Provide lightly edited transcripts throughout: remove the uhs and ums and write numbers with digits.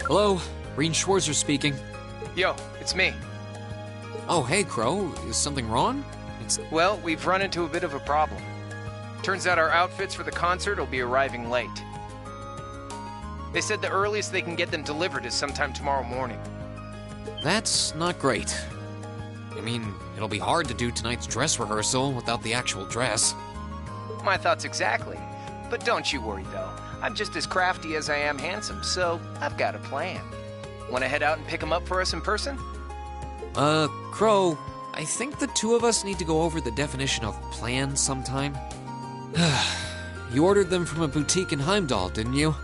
Hello, Rean Schwarzer speaking. Yo, it's me. Oh, hey, Crow. Is something wrong? Well, we've run into a bit of a problem. Turns out our outfits for the concert will be arriving late. They said the earliest they can get them delivered is sometime tomorrow morning. That's not great. I mean, it'll be hard to do tonight's dress rehearsal without the actual dress. My thoughts exactly. But don't you worry, though. I'm just as crafty as I am handsome, so I've got a plan. Want to head out and pick them up for us in person? Crow, I think the two of us need to go over the definition of plan sometime. You ordered them from a boutique in Heimdall, didn't you?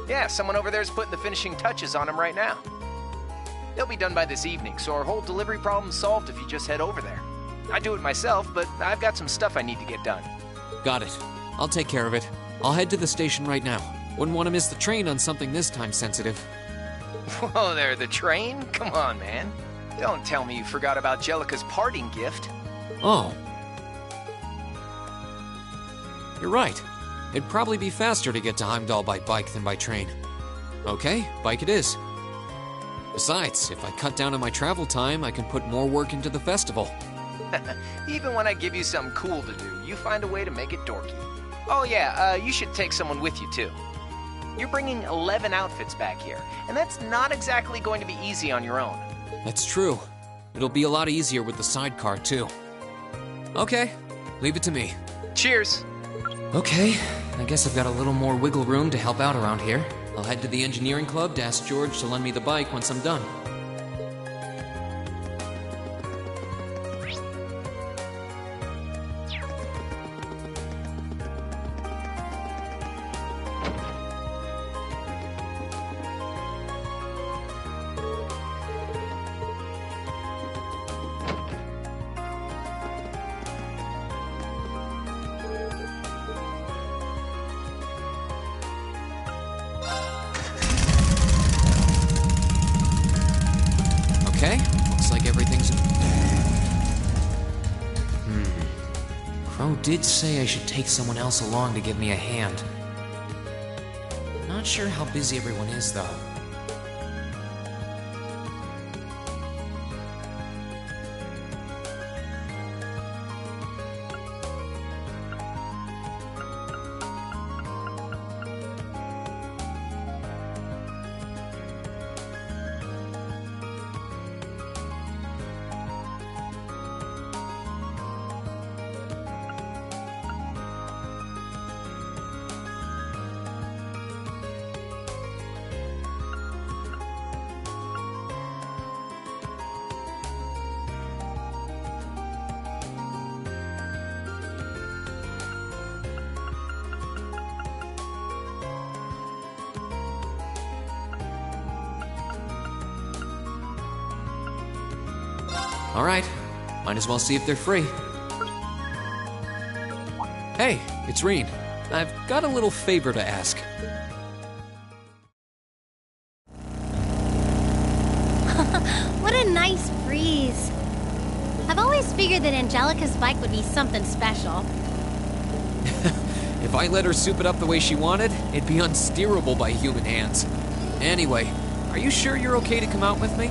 Yeah, someone over there's putting the finishing touches on them right now. They'll be done by this evening, so our whole delivery problem's solved if you just head over there. I do it myself, but I've got some stuff I need to get done. Got it. I'll take care of it. I'll head to the station right now. Wouldn't want to miss the train on something this time sensitive. Whoa there, the train? Come on, man. Don't tell me you forgot about Jellica's parting gift. Oh. You're right. It'd probably be faster to get to Heimdall by bike than by train. Okay, bike it is. Besides, if I cut down on my travel time, I can put more work into the festival. Even when I give you something cool to do, you find a way to make it dorky. Oh yeah, you should take someone with you too. You're bringing 11 outfits back here, and that's not exactly going to be easy on your own. That's true. It'll be a lot easier with the sidecar, too. Okay, leave it to me. Cheers! Okay, I guess I've got a little more wiggle room to help out around here. I'll head to the engineering club to ask George to lend me the bike once I'm done. Okay, looks like everything's... Crow did say I should take someone else along to give me a hand. Not sure how busy everyone is, though. All right, might as well see if they're free. Hey, it's Rean. I've got a little favor to ask. What a nice breeze. I've always figured that Angelica's bike would be something special. If I let her soup it up the way she wanted, it'd be unsteerable by human hands. Anyway, are you sure you're okay to come out with me?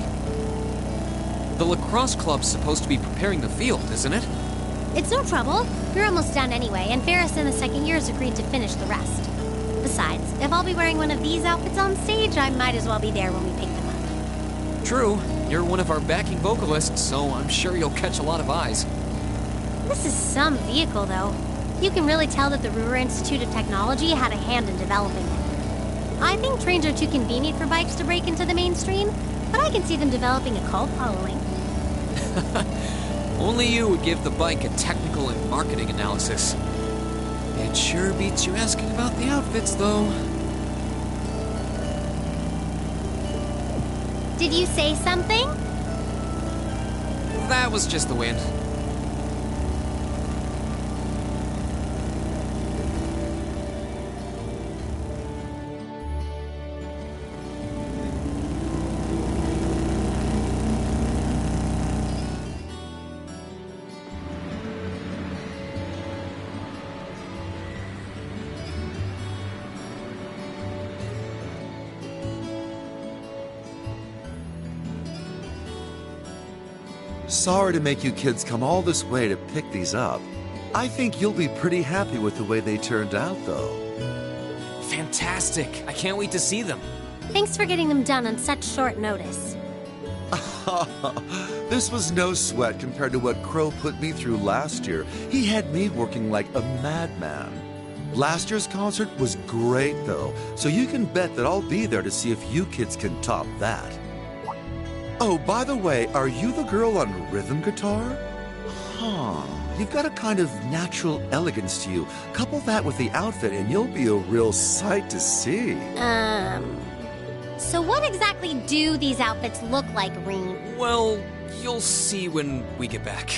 The lacrosse club's supposed to be preparing the field, isn't it? It's no trouble. We're almost done anyway, and Ferris in the second year has agreed to finish the rest. Besides, if I'll be wearing one of these outfits on stage, I might as well be there when we pick them up. True, you're one of our backing vocalists, so I'm sure you'll catch a lot of eyes. This is some vehicle, though. You can really tell that the Ruhr Institute of Technology had a hand in developing it. I think trains are too convenient for bikes to break into the mainstream, but I can see them developing a cult following. Only you would give the bike a technical and marketing analysis. It sure beats you asking about the outfits, though. Did you say something? That was just the wind. Sorry to make you kids come all this way to pick these up. I think you'll be pretty happy with the way they turned out, though. Fantastic. I can't wait to see them. Thanks for getting them done on such short notice. This was no sweat compared to what Crow put me through last year. He had me working like a madman. Last year's concert was great, though, so you can bet that I'll be there to see if you kids can top that. Oh, by the way, are you the girl on rhythm guitar? Huh. You've got a kind of natural elegance to you. Couple that with the outfit and you'll be a real sight to see. So what exactly do these outfits look like, Rean? Well, you'll see when we get back.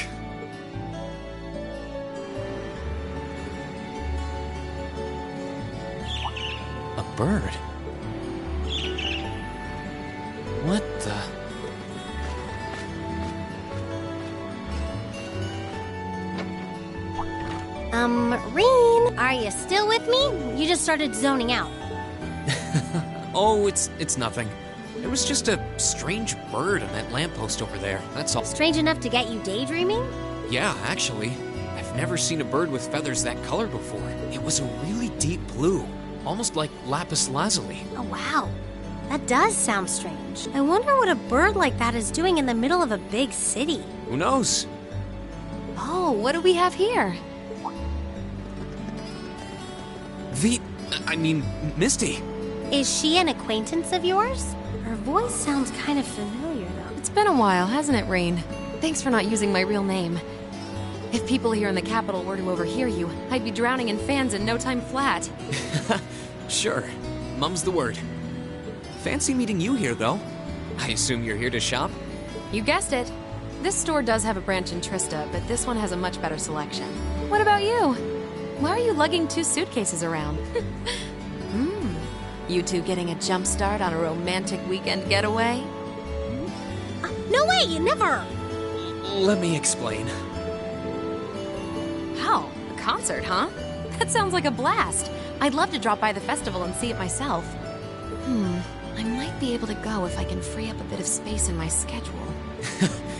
A bird? What the... Rean, are you still with me? You just started zoning out. Oh, it's nothing. It was just a strange bird on that lamppost over there, that's all. Strange enough to get you daydreaming? Yeah, actually. I've never seen a bird with feathers that color before. It was a really deep blue, almost like lapis lazuli. Oh, wow. That does sound strange. I wonder what a bird like that is doing in the middle of a big city. Who knows? Oh, what do we have here? Misty. Is she an acquaintance of yours? Her voice sounds kind of familiar, though. It's been a while, hasn't it, Rain? Thanks for not using my real name. If people here in the capital were to overhear you, I'd be drowning in fans in no time flat. Sure. Mum's the word. Fancy meeting you here, though. I assume you're here to shop? You guessed it. This store does have a branch in Trista, but this one has a much better selection. What about you? Why are you lugging 2 suitcases around? You two getting a jump start on a romantic weekend getaway? No way, never! Let me explain. Wow, a concert, huh? That sounds like a blast. I'd love to drop by the festival and see it myself. I might be able to go if I can free up a bit of space in my schedule.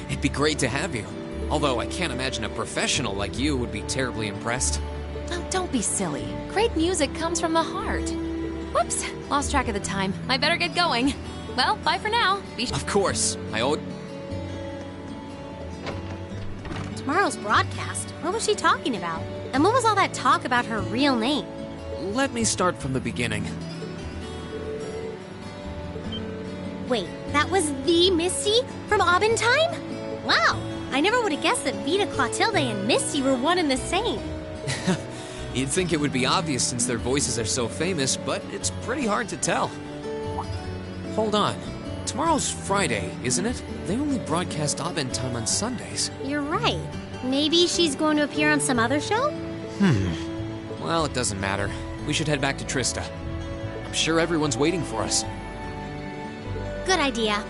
It'd be great to have you. Although I can't imagine a professional like you would be terribly impressed. Oh, don't be silly. Great music comes from the heart. Whoops, lost track of the time. I better get going. Well, bye for now. Of course. I owe... Tomorrow's broadcast? What was she talking about? And what was all that talk about her real name? Let me start from the beginning. Wait, that was the Misty from Abentime? Wow, I never would have guessed that Vita Clotilde and Misty were one and the same. You'd think it would be obvious since their voices are so famous, but it's pretty hard to tell. Hold on. Tomorrow's Friday, isn't it? They only broadcast Abentime on Sundays. You're right. Maybe she's going to appear on some other show? Well, it doesn't matter. We should head back to Trista. I'm sure everyone's waiting for us. Good idea.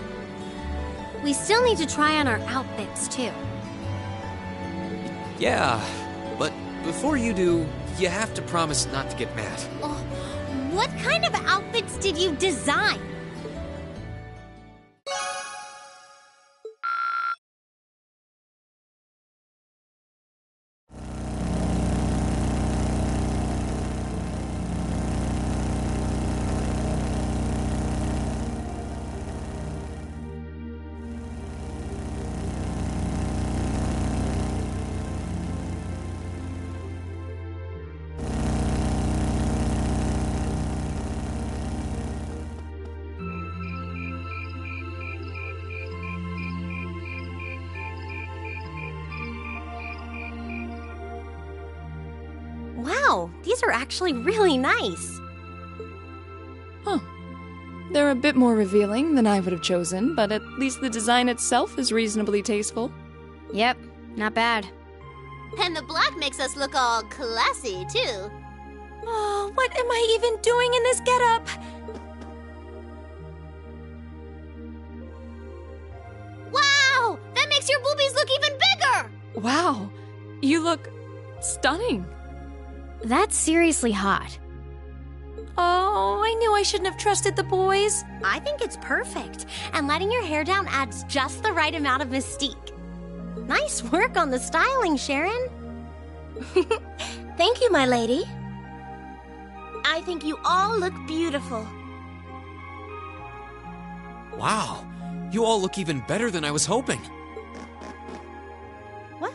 We still need to try on our outfits, too. Yeah, but before you do, you have to promise not to get mad. Oh, what kind of outfits did you design? Wow, these are actually really nice. Huh. They're a bit more revealing than I would have chosen, but at least the design itself is reasonably tasteful. Yep, not bad. And the black makes us look all classy, too. Oh, what am I even doing in this getup? Wow! That makes your boobies look even bigger! Wow, you look stunning. That's seriously hot. Oh, I knew I shouldn't have trusted the boys. I think it's perfect, and letting your hair down adds just the right amount of mystique. Nice work on the styling, Sharon. Thank you, my lady. I think you all look beautiful. Wow, you all look even better than I was hoping.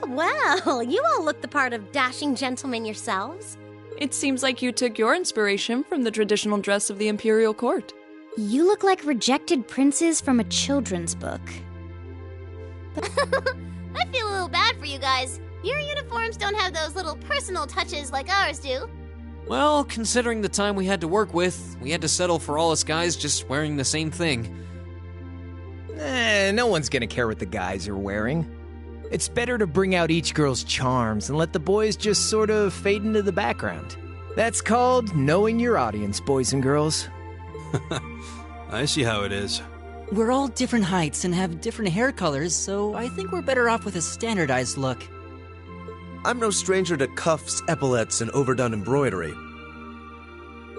Well, you all look the part of dashing gentlemen yourselves. It seems like you took your inspiration from the traditional dress of the Imperial Court. You look like rejected princes from a children's book. I feel a little bad for you guys. Your uniforms don't have those little personal touches like ours do. Well, considering the time we had to work with, we had to settle for all us guys just wearing the same thing. No one's gonna care what the guys are wearing. It's better to bring out each girl's charms and let the boys just sort of fade into the background. That's called knowing your audience, boys and girls. I see how it is. We're all different heights and have different hair colors, so I think we're better off with a standardized look. I'm no stranger to cuffs, epaulets, and overdone embroidery.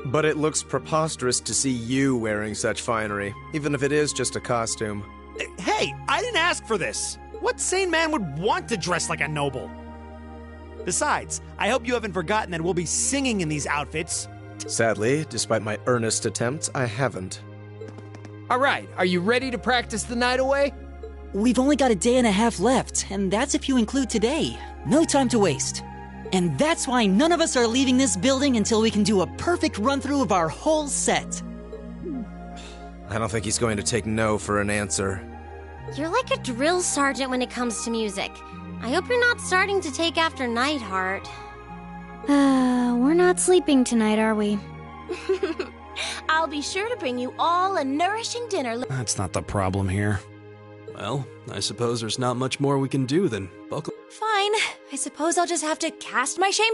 But it looks preposterous to see you wearing such finery, even if it is just a costume. Hey, I didn't ask for this! What sane man would want to dress like a noble? Besides, I hope you haven't forgotten that we'll be singing in these outfits. Sadly, despite my earnest attempts, I haven't. Alright, are you ready to practice the night away? We've only got a day and a half left, and that's if you include today. No time to waste. And that's why none of us are leaving this building until we can do a perfect run-through of our whole set. I don't think he's going to take no for an answer. You're like a drill sergeant when it comes to music. I hope you're not starting to take after Nightheart. We're not sleeping tonight, are we? I'll be sure to bring you all a nourishing dinner. That's not the problem here. Well, I suppose there's not much more we can do than buckle. Fine. I suppose I'll just have to cast my shame.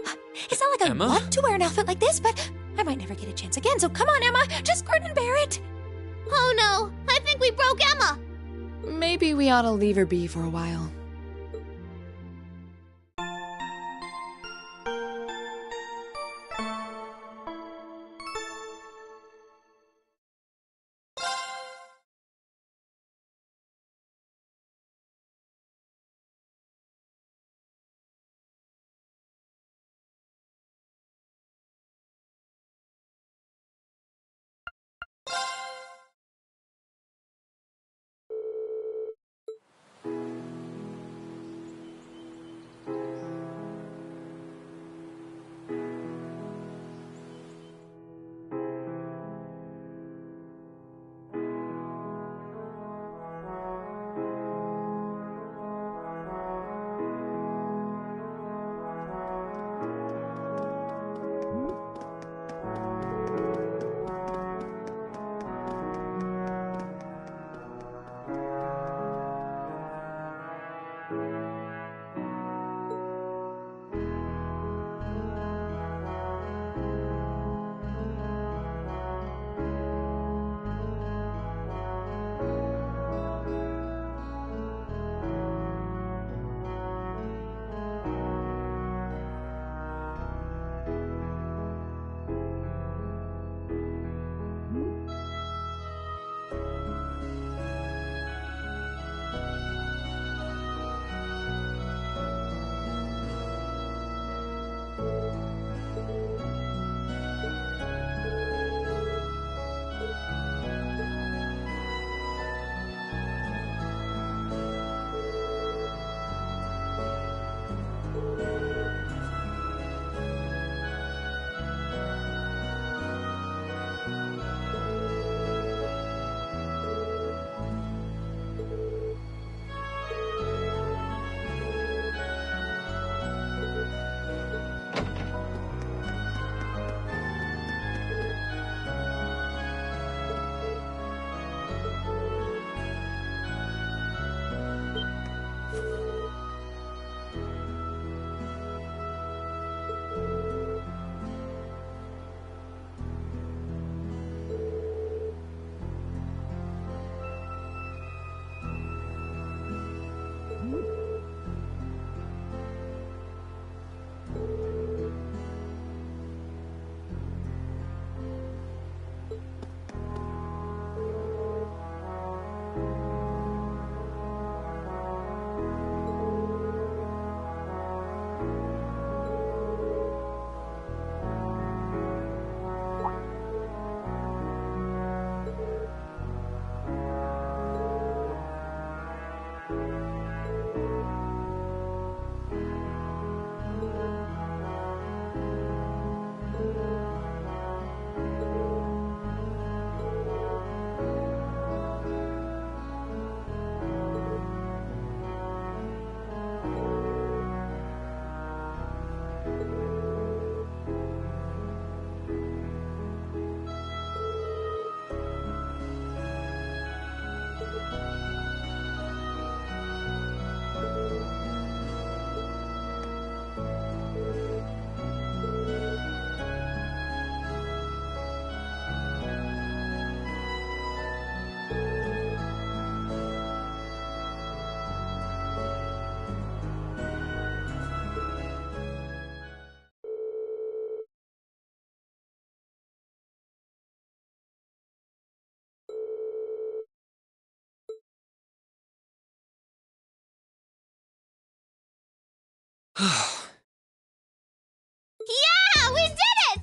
It's not like I Emma? want to wear an outfit like this, but I might never get a chance again, so come on, Emma. Just grin and bear it. Oh no, I think we broke Emma. Maybe we ought to leave her be for a while. Yeah, we did it!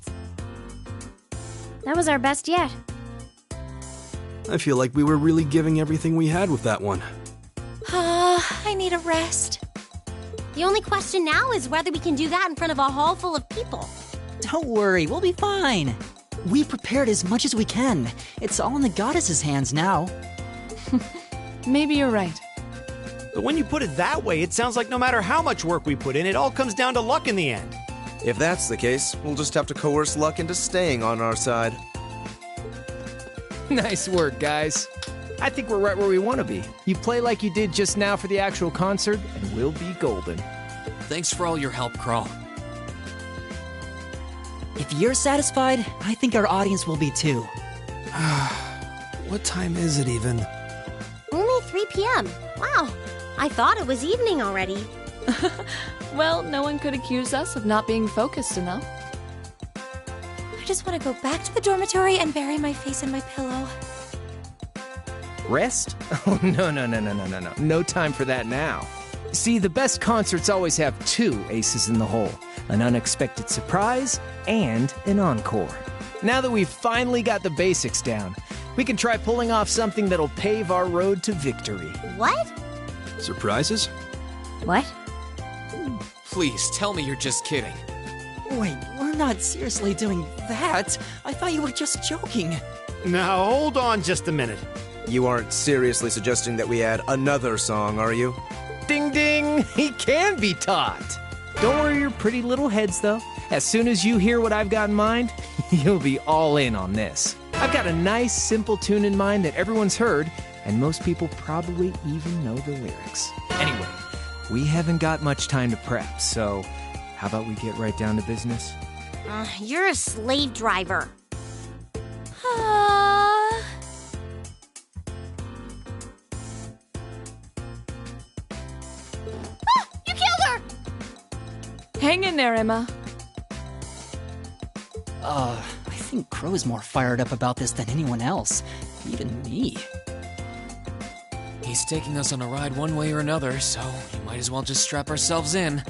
That was our best yet. I feel like we were really giving everything we had with that one. I need a rest. The only question now is whether we can do that in front of a hall full of people. Don't worry, we'll be fine. We prepared as much as we can. It's all in the goddess's hands now. Maybe you're right. But when you put it that way, it sounds like no matter how much work we put in, it all comes down to luck in the end. If that's the case, we'll just have to coerce luck into staying on our side. Nice work, guys. I think we're right where we want to be. You play like you did just now for the actual concert, and we'll be golden. Thanks for all your help, Crawl. If you're satisfied, I think our audience will be too. What time is it even? Only 3 p.m. Wow, I thought it was evening already. Well, no one could accuse us of not being focused enough. I just want to go back to the dormitory and bury my face in my pillow. Rest? Oh, no. No time for that now. See, the best concerts always have 2 aces in the hole. An unexpected surprise and an encore. Now that we've finally got the basics down, we can try pulling off something that'll pave our road to victory. What? Surprises? What? Please, tell me you're just kidding. Wait, we're not seriously doing that. I thought you were just joking. Now, hold on just a minute. You aren't seriously suggesting that we add another song, are you? Ding ding! He can be taught! Don't worry your pretty little heads, though. As soon as you hear what I've got in mind, you'll be all in on this. I've got a nice, simple tune in mind that everyone's heard, and most people probably even know the lyrics. Anyway, we haven't got much time to prep, so how about we get right down to business? You're a slave driver. You killed her! Hang in there, Emma. I think Crow's more fired up about this than anyone else. Even me. He's taking us on a ride one way or another, so we might as well just strap ourselves in.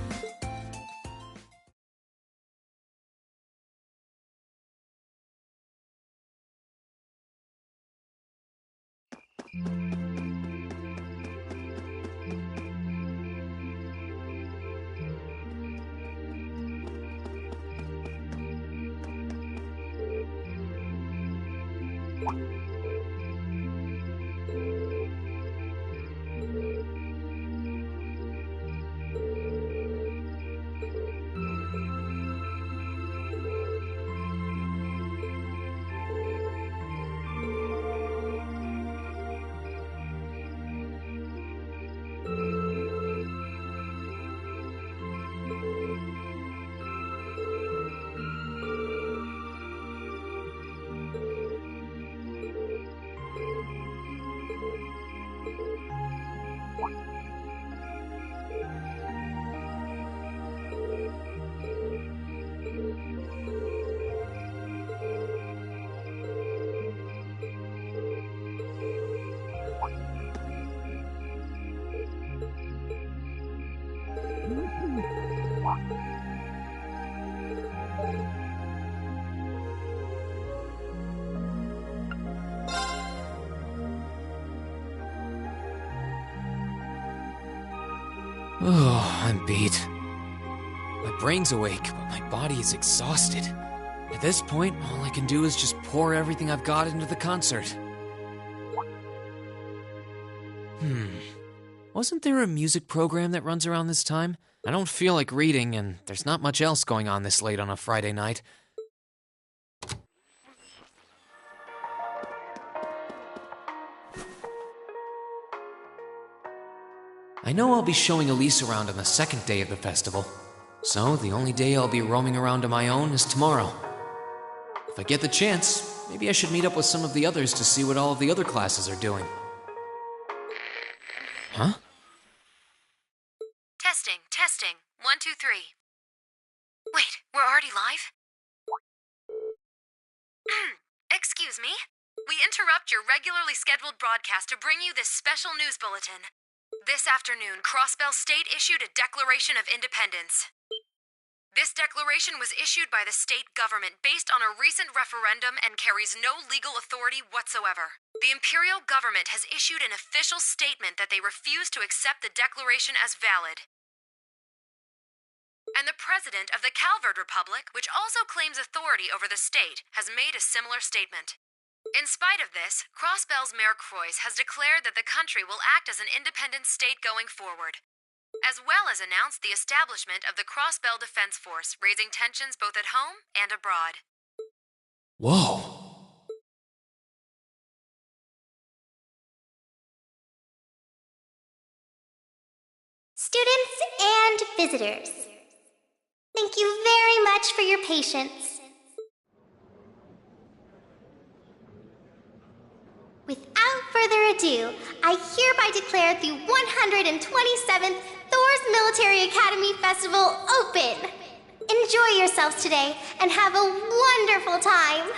Oh, I'm beat. My brain's awake, but my body is exhausted. At this point, all I can do is just pour everything I've got into the concert. Wasn't there a music program that runs around this time? I don't feel like reading, and there's not much else going on this late on a Friday night. I know I'll be showing Elise around on the second day of the festival, so the only day I'll be roaming around on my own is tomorrow. If I get the chance, maybe I should meet up with some of the others to see what all of the other classes are doing. Huh? Testing. 1, 2, 3. Wait, we're already live? Excuse me? We interrupt your regularly scheduled broadcast to bring you this special news bulletin. This afternoon, Crossbell State issued a Declaration of Independence. This declaration was issued by the state government based on a recent referendum and carries no legal authority whatsoever. The Imperial government has issued an official statement that they refuse to accept the declaration as valid. And the president of the Calvard Republic, which also claims authority over the state, has made a similar statement. In spite of this, Crossbell's Mayor Croix has declared that the country will act as an independent state going forward, as well as announced the establishment of the Crossbell Defense Force, raising tensions both at home and abroad. Whoa. Students and visitors, thank you very much for your patience. Without further ado, I hereby declare the 127th Thor's Military Academy Festival open! Enjoy yourselves today and have a wonderful time!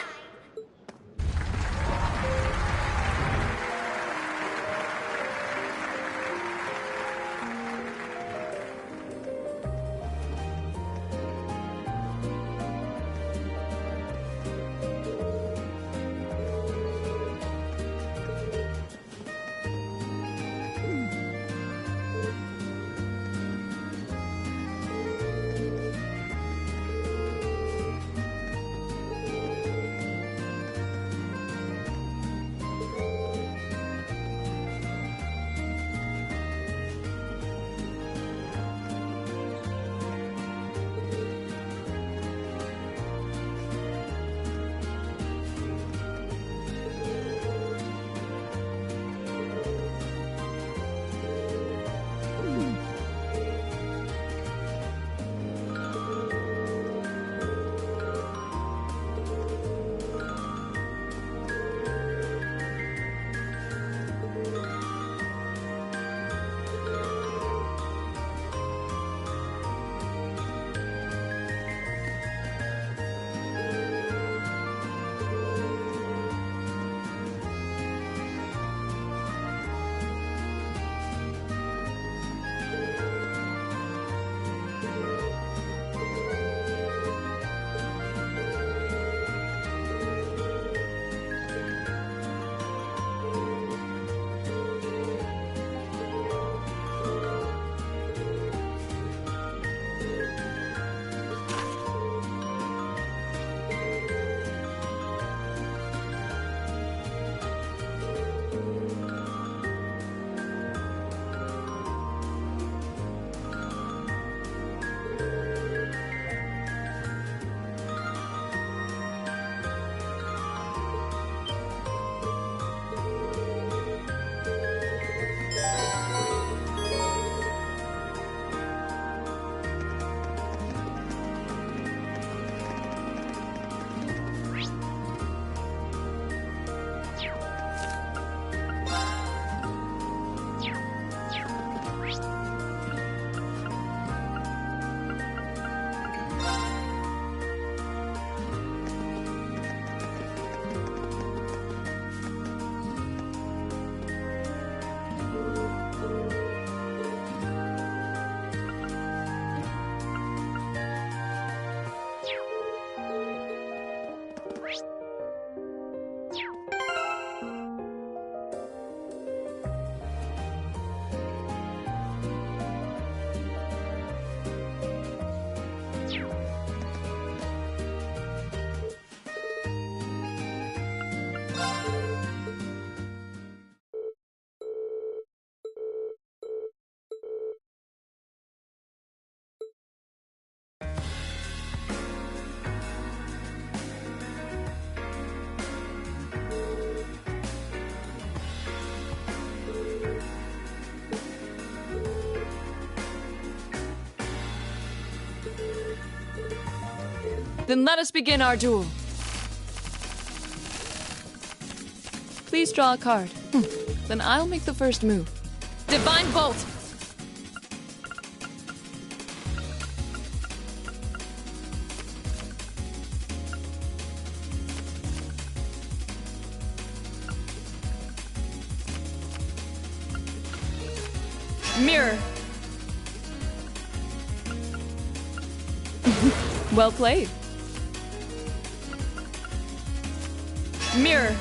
Then let us begin our duel. Please draw a card. Then I'll make the first move. Divine Bolt! Mirror. Well played. Mirror.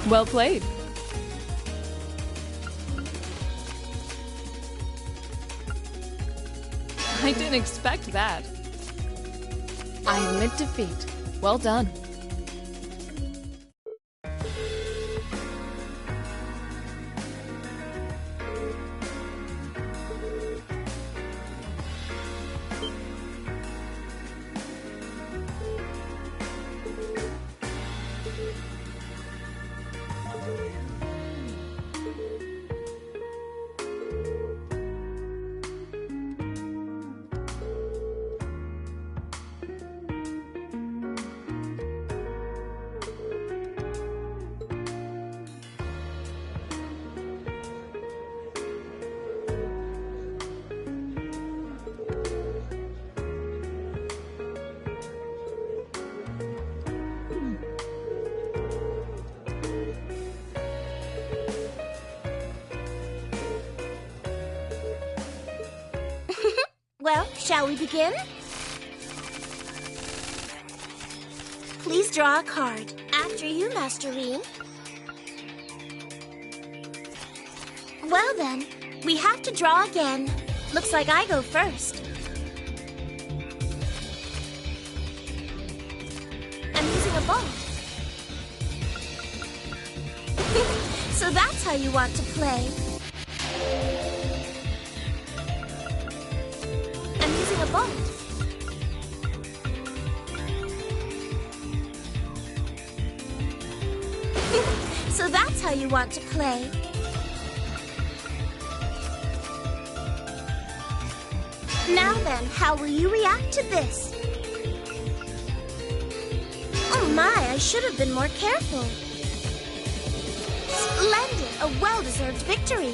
Well played. I didn't expect that. I admit defeat. Well done. Well, shall we begin? Please draw a card. After you, Master Rean. Well then, we have to draw again. Looks like I go first. I'm using a ball. So that's how you want to play. I'm using a ball. So that's how you want to play. Now then, how will you react to this? Oh my, I should have been more careful. Splendid, a well-deserved victory.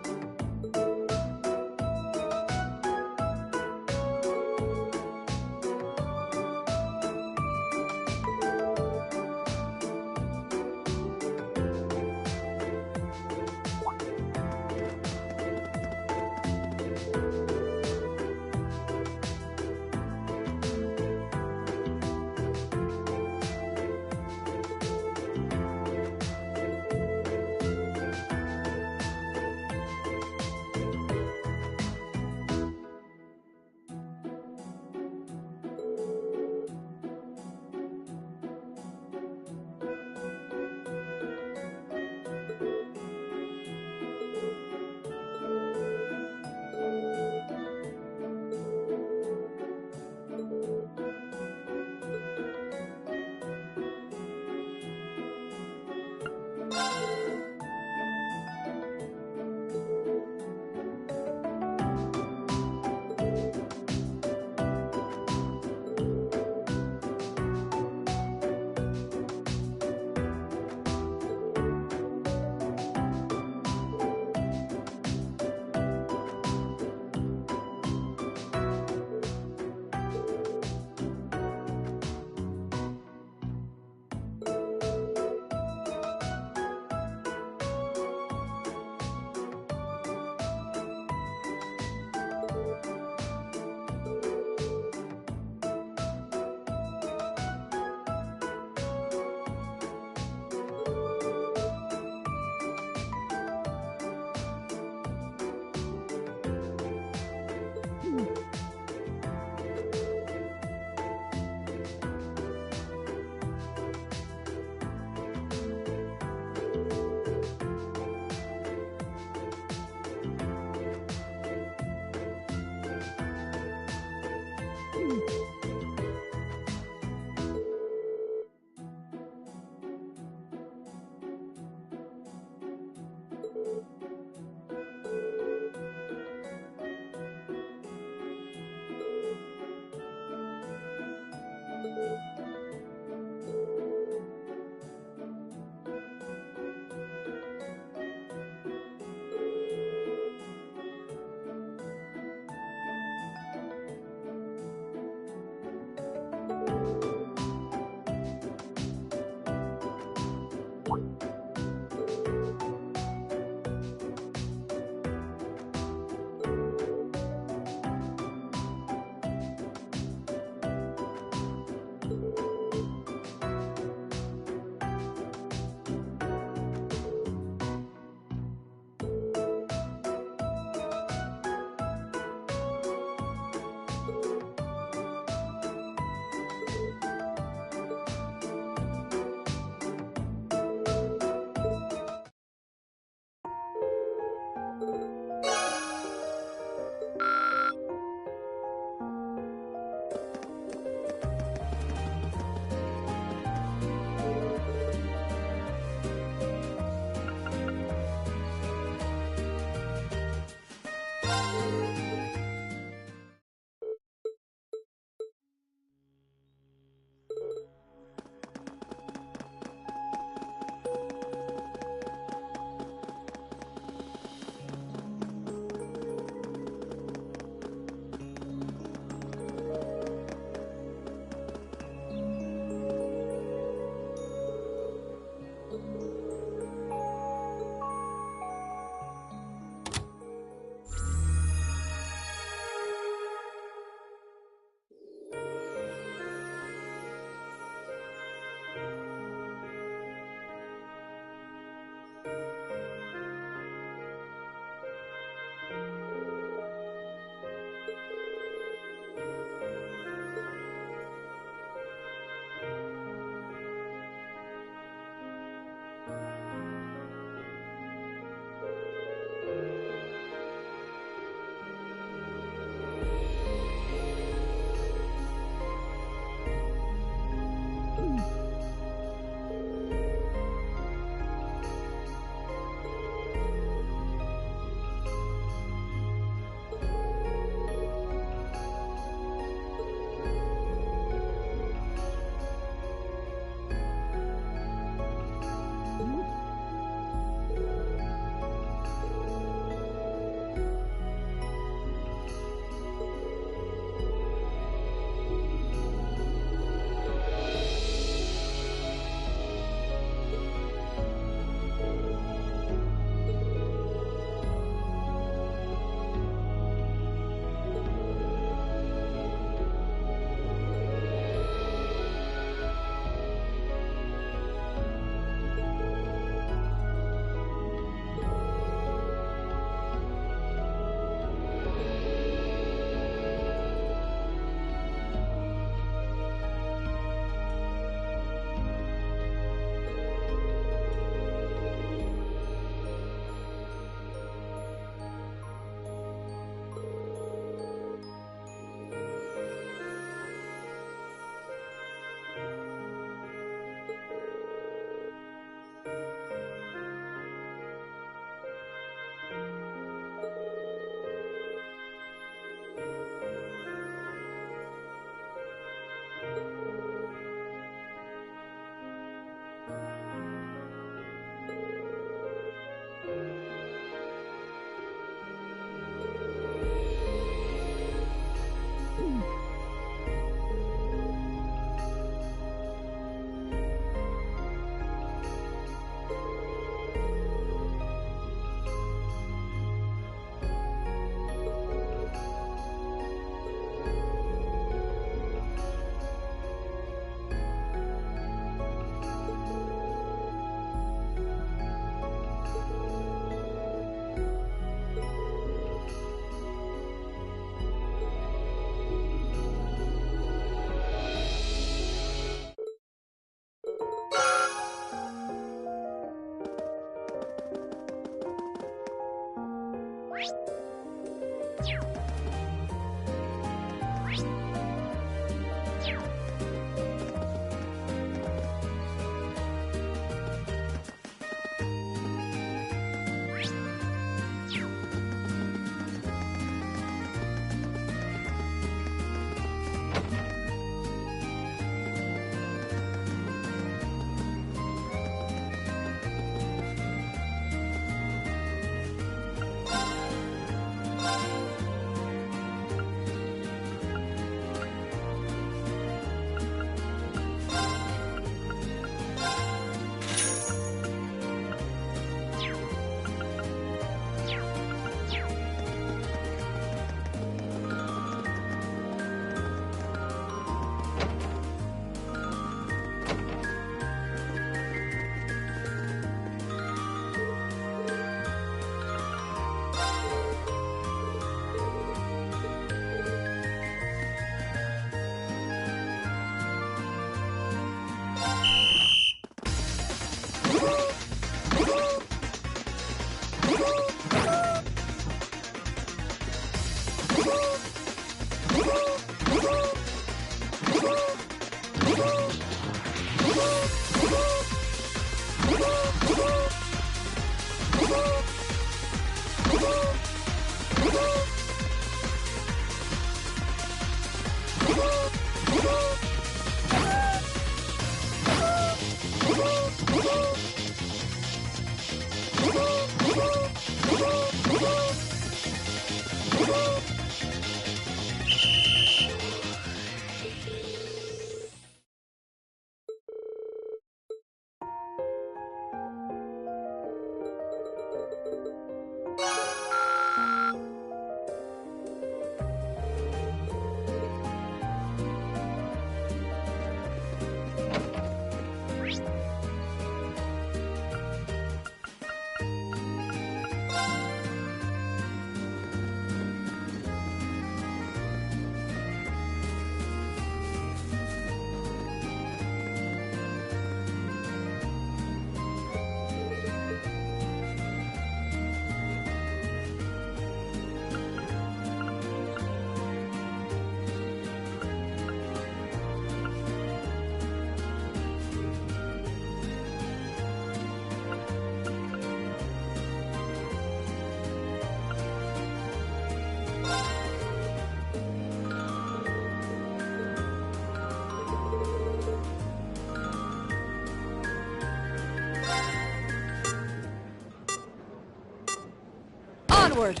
Onward!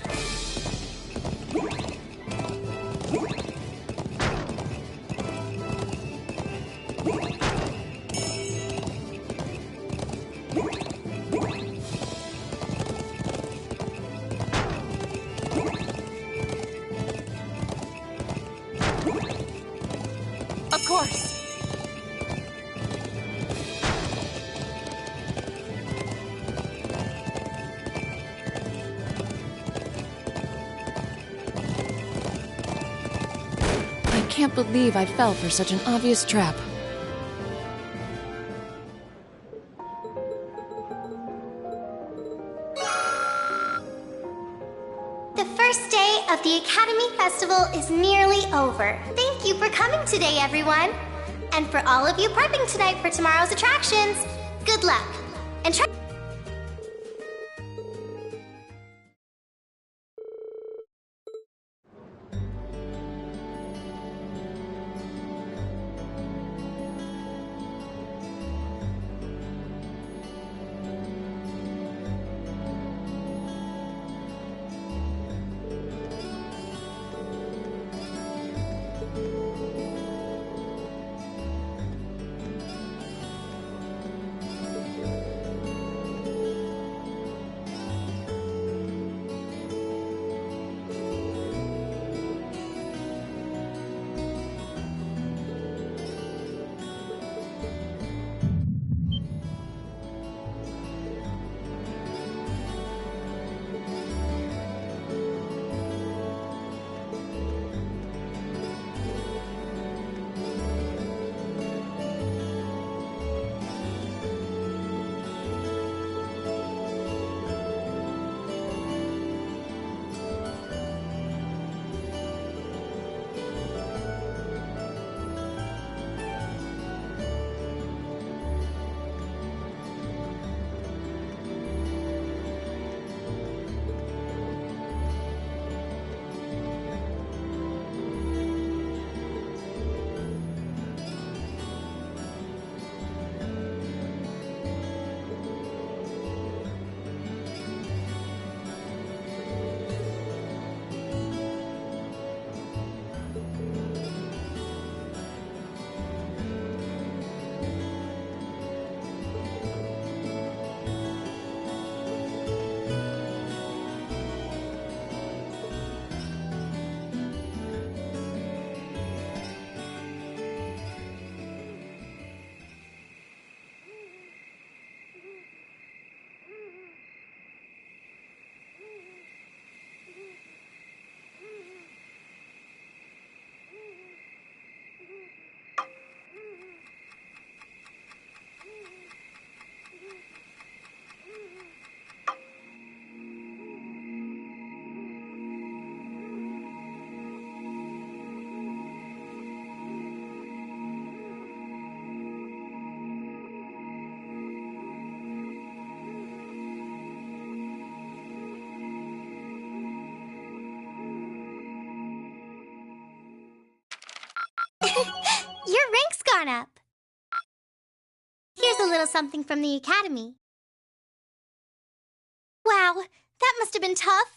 Of course! I can't believe I fell for such an obvious trap. The first day of the Academy Festival is nearly over. Thank you for coming today, everyone. And for all of you prepping tonight for tomorrow's attractions, good luck. And try... on up. Here's a little something from the Academy. Wow, that must have been tough.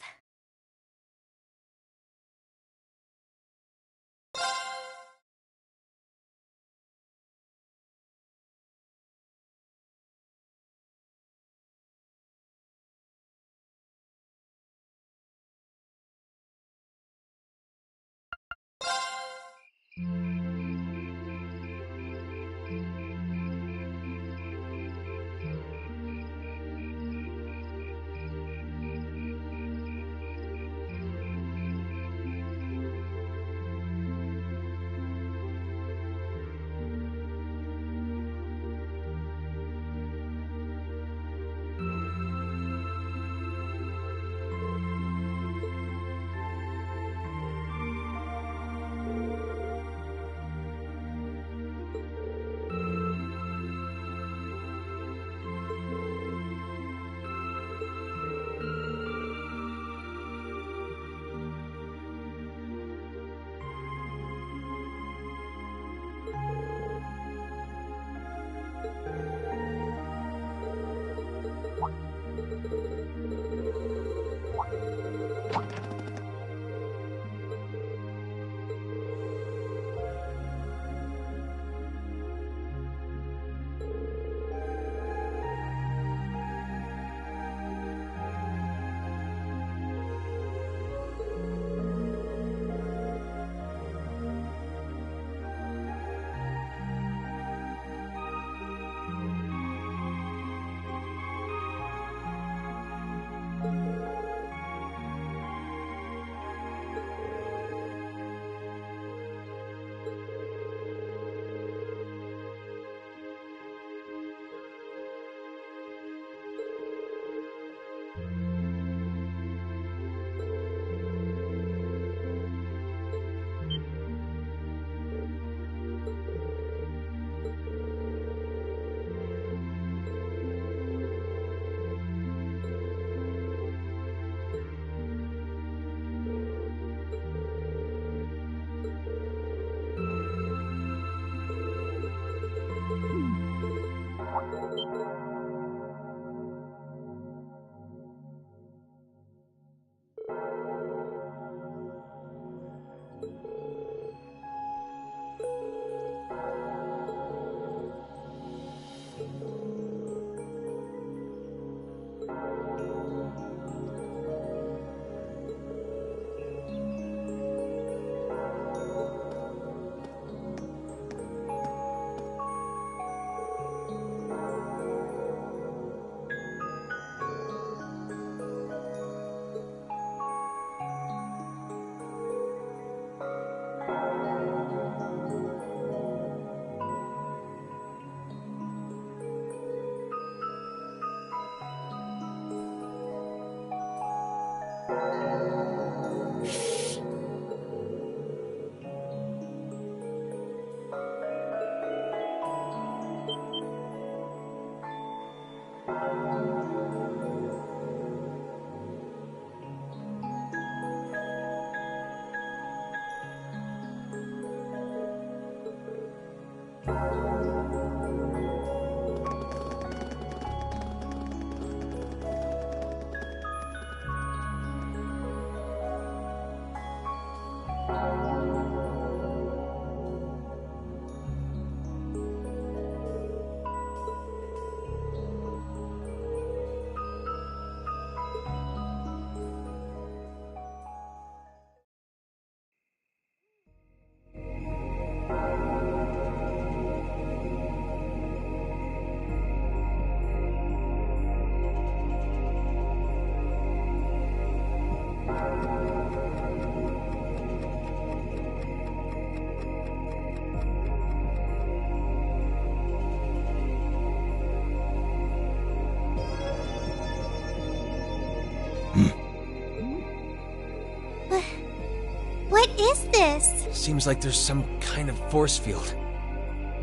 What is this? Seems like there's some kind of force field.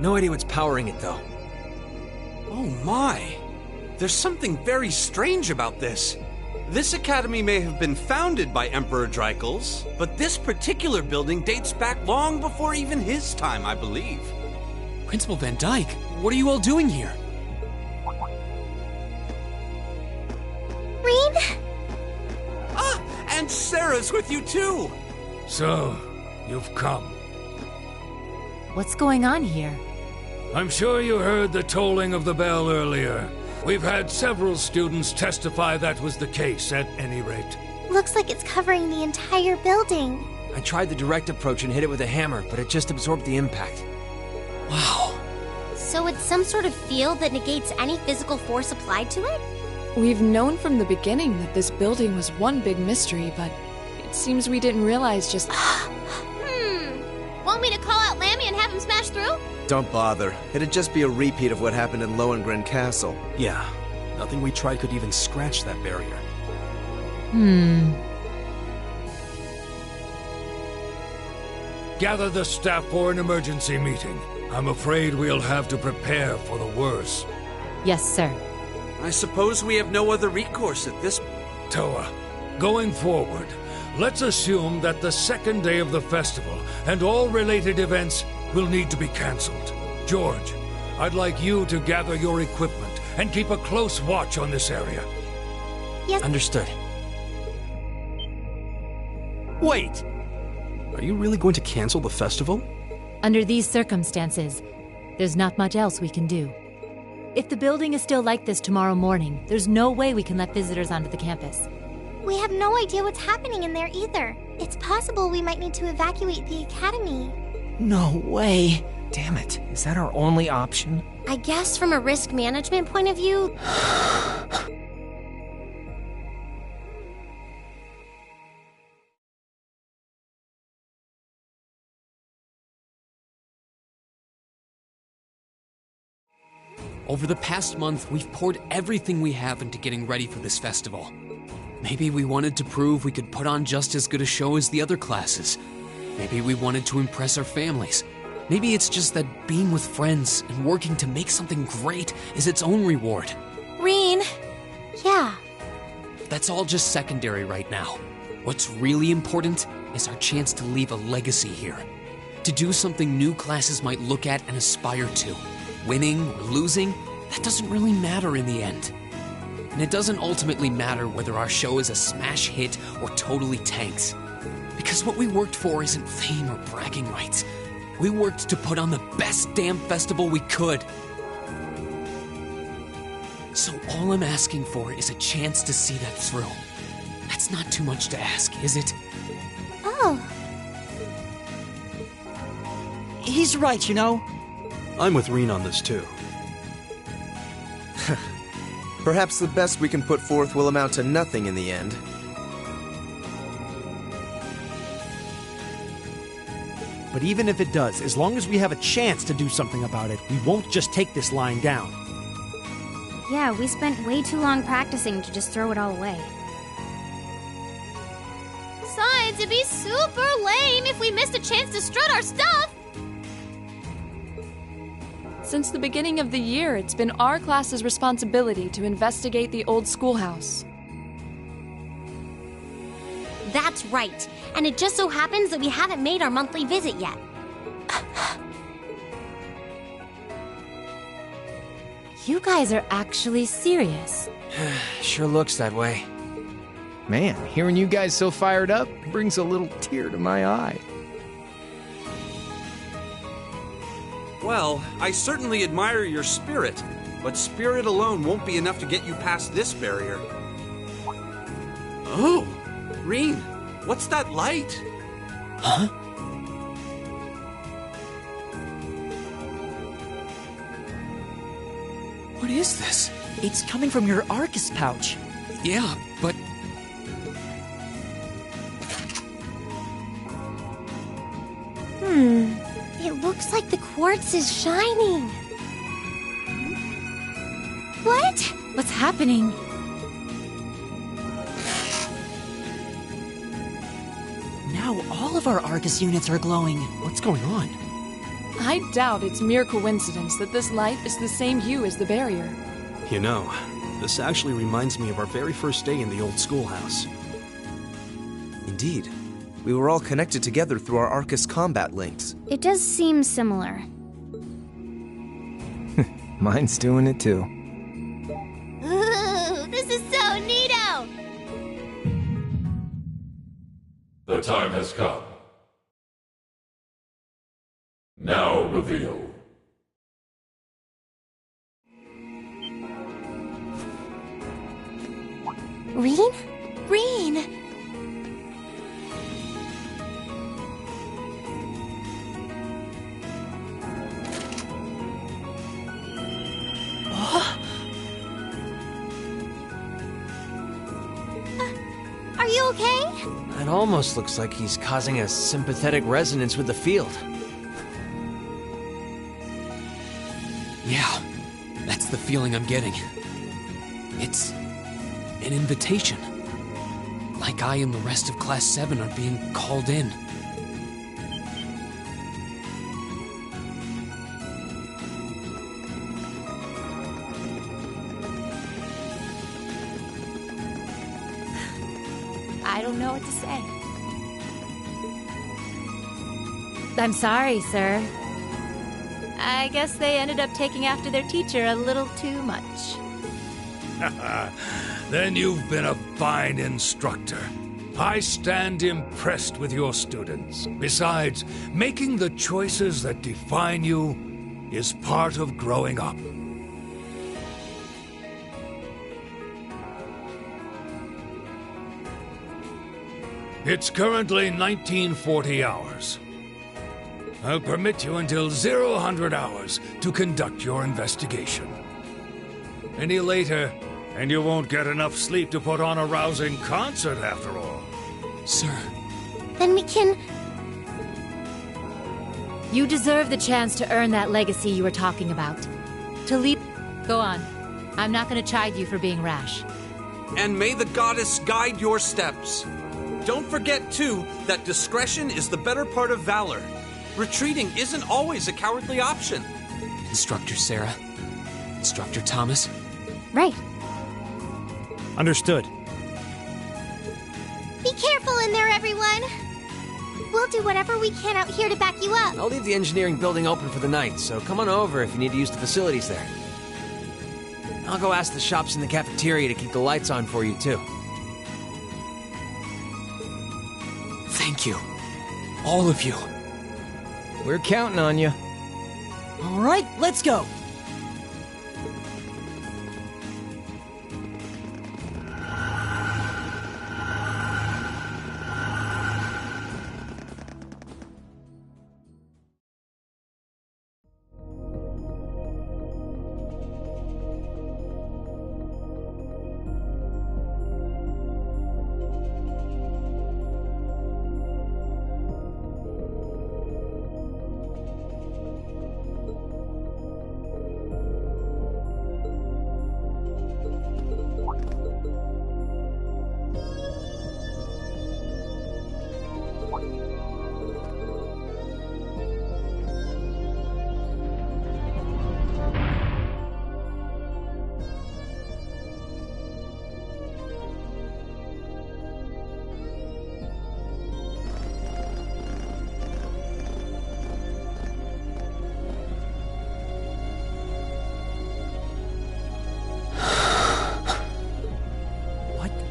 No idea what's powering it, though. Oh my! There's something very strange about this. This academy may have been founded by Emperor Dreikels, but this particular building dates back long before even his time, I believe. Principal Van Dyke, what are you all doing here? Rean? Ah, and Sarah's with you too! So, you've come. What's going on here? I'm sure you heard the tolling of the bell earlier. We've had several students testify that was the case, at any rate. Looks like it's covering the entire building. I tried the direct approach and hit it with a hammer, but it just absorbed the impact. Wow. So it's some sort of field that negates any physical force applied to it? We've known from the beginning that this building was one big mystery, but it seems we didn't realize just... Want me to call out Lammy and have him smash through? Don't bother. It'd just be a repeat of what happened in Lohengrin Castle. Yeah, nothing we tried could even scratch that barrier. Gather the staff for an emergency meeting. I'm afraid we'll have to prepare for the worst. Yes, sir. I suppose we have no other recourse at this... Toa, going forward, let's assume that the second day of the festival and all related events will need to be cancelled. George, I'd like you to gather your equipment and keep a close watch on this area. Yes. Understood. Wait! Are you really going to cancel the festival? Under these circumstances, there's not much else we can do. If the building is still like this tomorrow morning, there's no way we can let visitors onto the campus. We have no idea what's happening in there either. It's possible we might need to evacuate the academy. No way. Damn it. Is that our only option? I guess from a risk management point of view... Over the past month, we've poured everything we have into getting ready for this festival. Maybe we wanted to prove we could put on just as good a show as the other classes. Maybe we wanted to impress our families. Maybe it's just that being with friends and working to make something great is its own reward. Rean! Yeah. That's all just secondary right now. What's really important is our chance to leave a legacy here. To do something new classes might look at and aspire to. Winning or losing, that doesn't really matter in the end. And it doesn't ultimately matter whether our show is a smash hit or totally tanks. Because what we worked for isn't fame or bragging rights. We worked to put on the best damn festival we could. So all I'm asking for is a chance to see that through. That's not too much to ask, is it? Oh. He's right, you know. I'm with Rean on this too. Perhaps the best we can put forth will amount to nothing in the end. But even if it does, as long as we have a chance to do something about it, we won't just take this lying down. Yeah, we spent way too long practicing to just throw it all away. Besides, it'd be super lame if we missed a chance to strut our stuff! Since the beginning of the year, it's been our class's responsibility to investigate the old schoolhouse. That's right. And it just so happens that we haven't made our monthly visit yet. You guys are actually serious. Sure looks that way. Man, hearing you guys so fired up brings a little tear to my eye. Well, I certainly admire your spirit, but spirit alone won't be enough to get you past this barrier. Oh, Rean, what's that light? Huh? What is this? It's coming from your Arcus pouch. Yeah, but... It looks like the quartz is shining. What? What's happening? Now all of our Arcus units are glowing. What's going on? I doubt it's mere coincidence that this light is the same hue as the barrier. You know, this actually reminds me of our very first day in the old schoolhouse. Indeed. We were all connected together through our Arcus combat links. It does seem similar. Mine's doing it too. Ooh, this is so neato! The time has come. Now reveal. Reen? Reen! Are you okay? It almost looks like he's causing a sympathetic resonance with the field. Yeah, that's the feeling I'm getting. It's an invitation. Like I and the rest of Class 7 are being called in. I don't know what to say. I'm sorry, sir. I guess they ended up taking after their teacher a little too much. Then you've been a fine instructor. I stand impressed with your students. Besides, making the choices that define you is part of growing up. It's currently 1940 hours. I'll permit you until 00 hours to conduct your investigation. Any later, and you won't get enough sleep to put on a rousing concert after all. Sir. Then we can... You deserve the chance to earn that legacy you were talking about. To leap... Go on. I'm not going to chide you for being rash. And may the goddess guide your steps. Don't forget, too, that discretion is the better part of valor. Retreating isn't always a cowardly option. Instructor Sarah. Instructor Thomas. Right. Understood. Be careful in there, everyone! We'll do whatever we can out here to back you up. I'll leave the engineering building open for the night, so come on over if you need to use the facilities there. I'll go ask the shops in the cafeteria to keep the lights on for you, too. Thank you. All of you. We're counting on you. All right, let's go.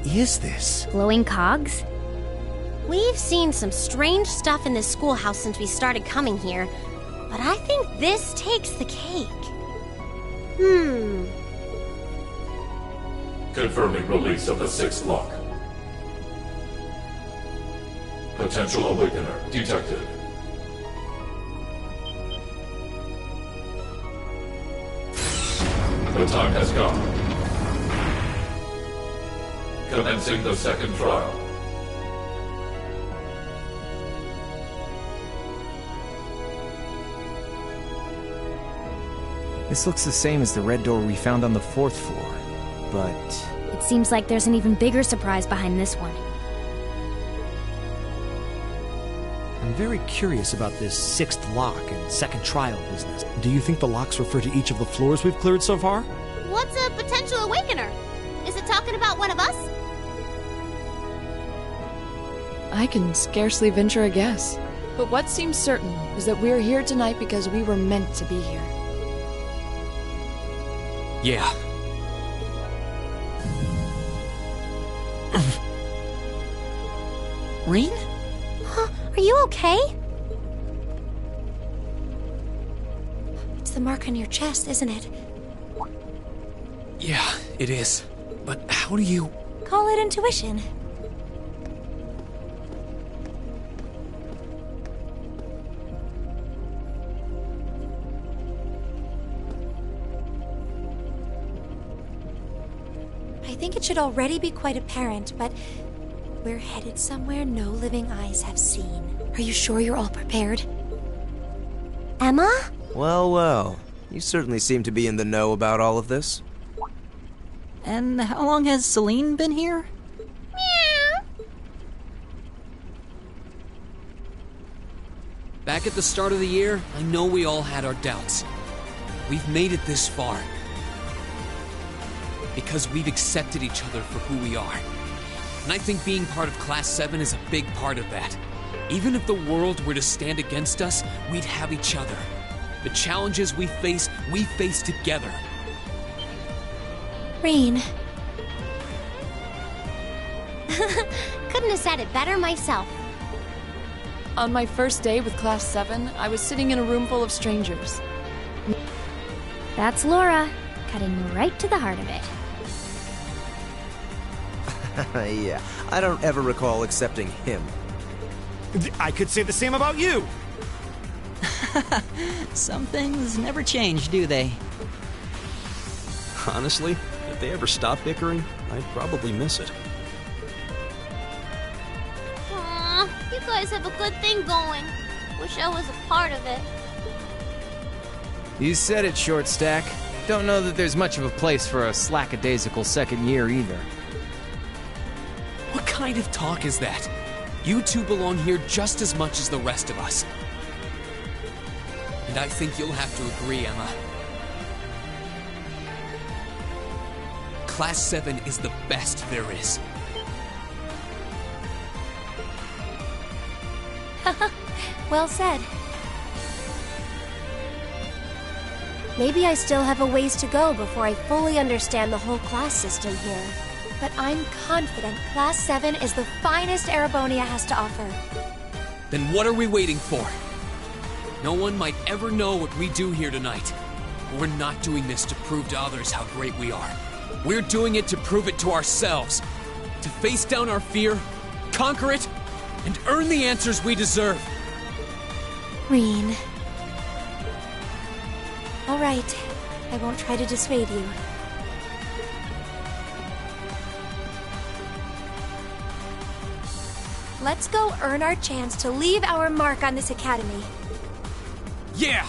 Is this? Glowing cogs? We've seen some strange stuff in this schoolhouse since we started coming here, but I think this takes the cake. Confirming release of the 6th lock. Potential awakener detected. The time has come. Commencing the 2nd trial. This looks the same as the red door we found on the 4th floor, but... It seems like there's an even bigger surprise behind this one. I'm very curious about this 6th lock and 2nd trial business. Do you think the locks refer to each of the floors we've cleared so far? What's a potential awakener? Is it talking about one of us? I can scarcely venture a guess. But what seems certain is that we're here tonight because we were meant to be here. Yeah. Rean? Huh? Are you okay? It's the mark on your chest, isn't it? Yeah, it is. But how do you... Call it intuition. I think it should already be quite apparent, but we're headed somewhere no living eyes have seen. Are you sure you're all prepared? Emma? Well, well. You certainly seem to be in the know about all of this. And how long has Celine been here? Back at the start of the year, I know we all had our doubts. We've made it this far because we've accepted each other for who we are. And I think being part of Class 7 is a big part of that. Even if the world were to stand against us, we'd have each other. The challenges we face together. Rean. Couldn't have said it better myself. On my first day with Class 7, I was sitting in a room full of strangers. That's Laura, cutting right to the heart of it. Yeah, I don't ever recall accepting him. I could say the same about you. Some things never change, do they? Honestly, if they ever stop bickering, I'd probably miss it. Aw, you guys have a good thing going. Wish I was a part of it. You said it, Short Stack. Don't know that there's much of a place for a slackadaisical second year either. What kind of talk is that? You two belong here just as much as the rest of us. And I think you'll have to agree, Emma. Class 7 is the best there is. Well said. Maybe I still have a ways to go before I fully understand the whole class system here. But I'm confident Class 7 is the finest Erebonia has to offer. Then what are we waiting for? No one might ever know what we do here tonight. We're not doing this to prove to others how great we are. We're doing it to prove it to ourselves. To face down our fear, conquer it, and earn the answers we deserve. Rean. All right. I won't try to dissuade you. Let's go earn our chance to leave our mark on this academy. Yeah!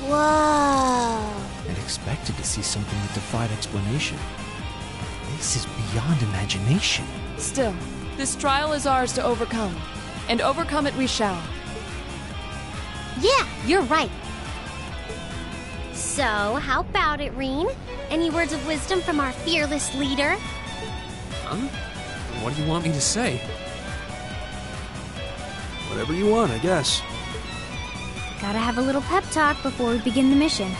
Whoa. I'd expected to see something that defied explanation. This is beyond imagination. Still, this trial is ours to overcome. And overcome it we shall. Yeah, you're right. So, how about it, Rean? Any words of wisdom from our fearless leader? Huh? What do you want me to say? Whatever you want, I guess. Gotta have a little pep talk before we begin the mission.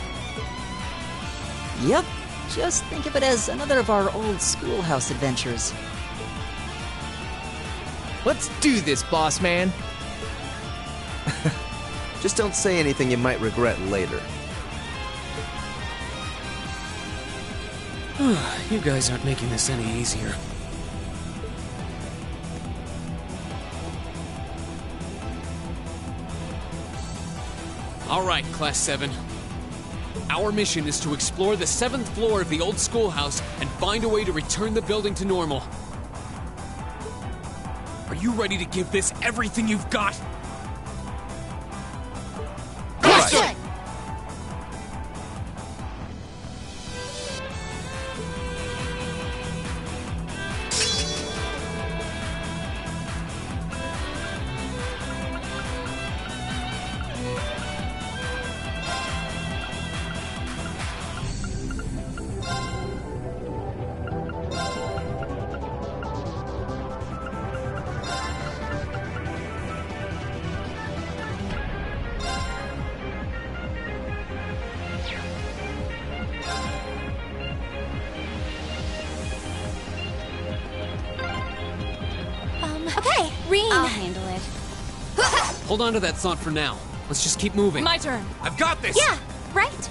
Yep. Just think of it as another of our old schoolhouse adventures. Let's do this, boss man. Just don't say anything you might regret later. You guys aren't making this any easier. All right, Class 7. Our mission is to explore the 7th floor of the old schoolhouse and find a way to return the building to normal. Are you ready to give this everything you've got? Good. Okay, Rean. I'll handle it. Hold on to that thought for now. Let's just keep moving. My turn. I've got this! Yeah, right?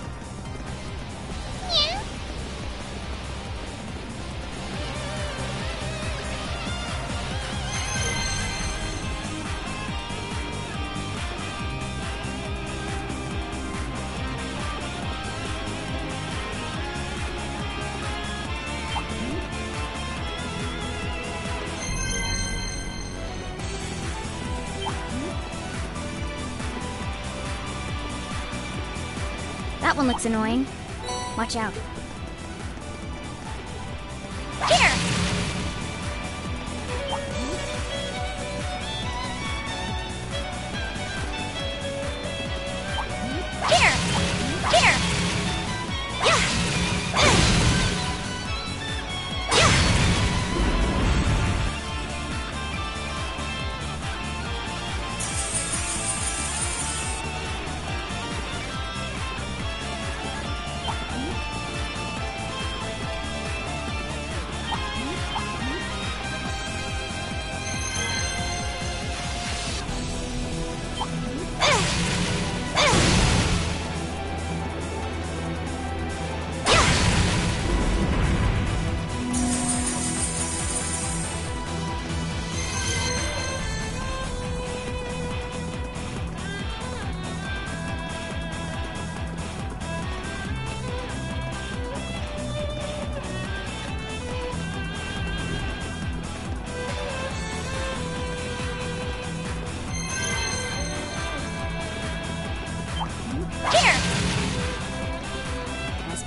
That one looks annoying. Watch out. Here! Here! Here! Yeah!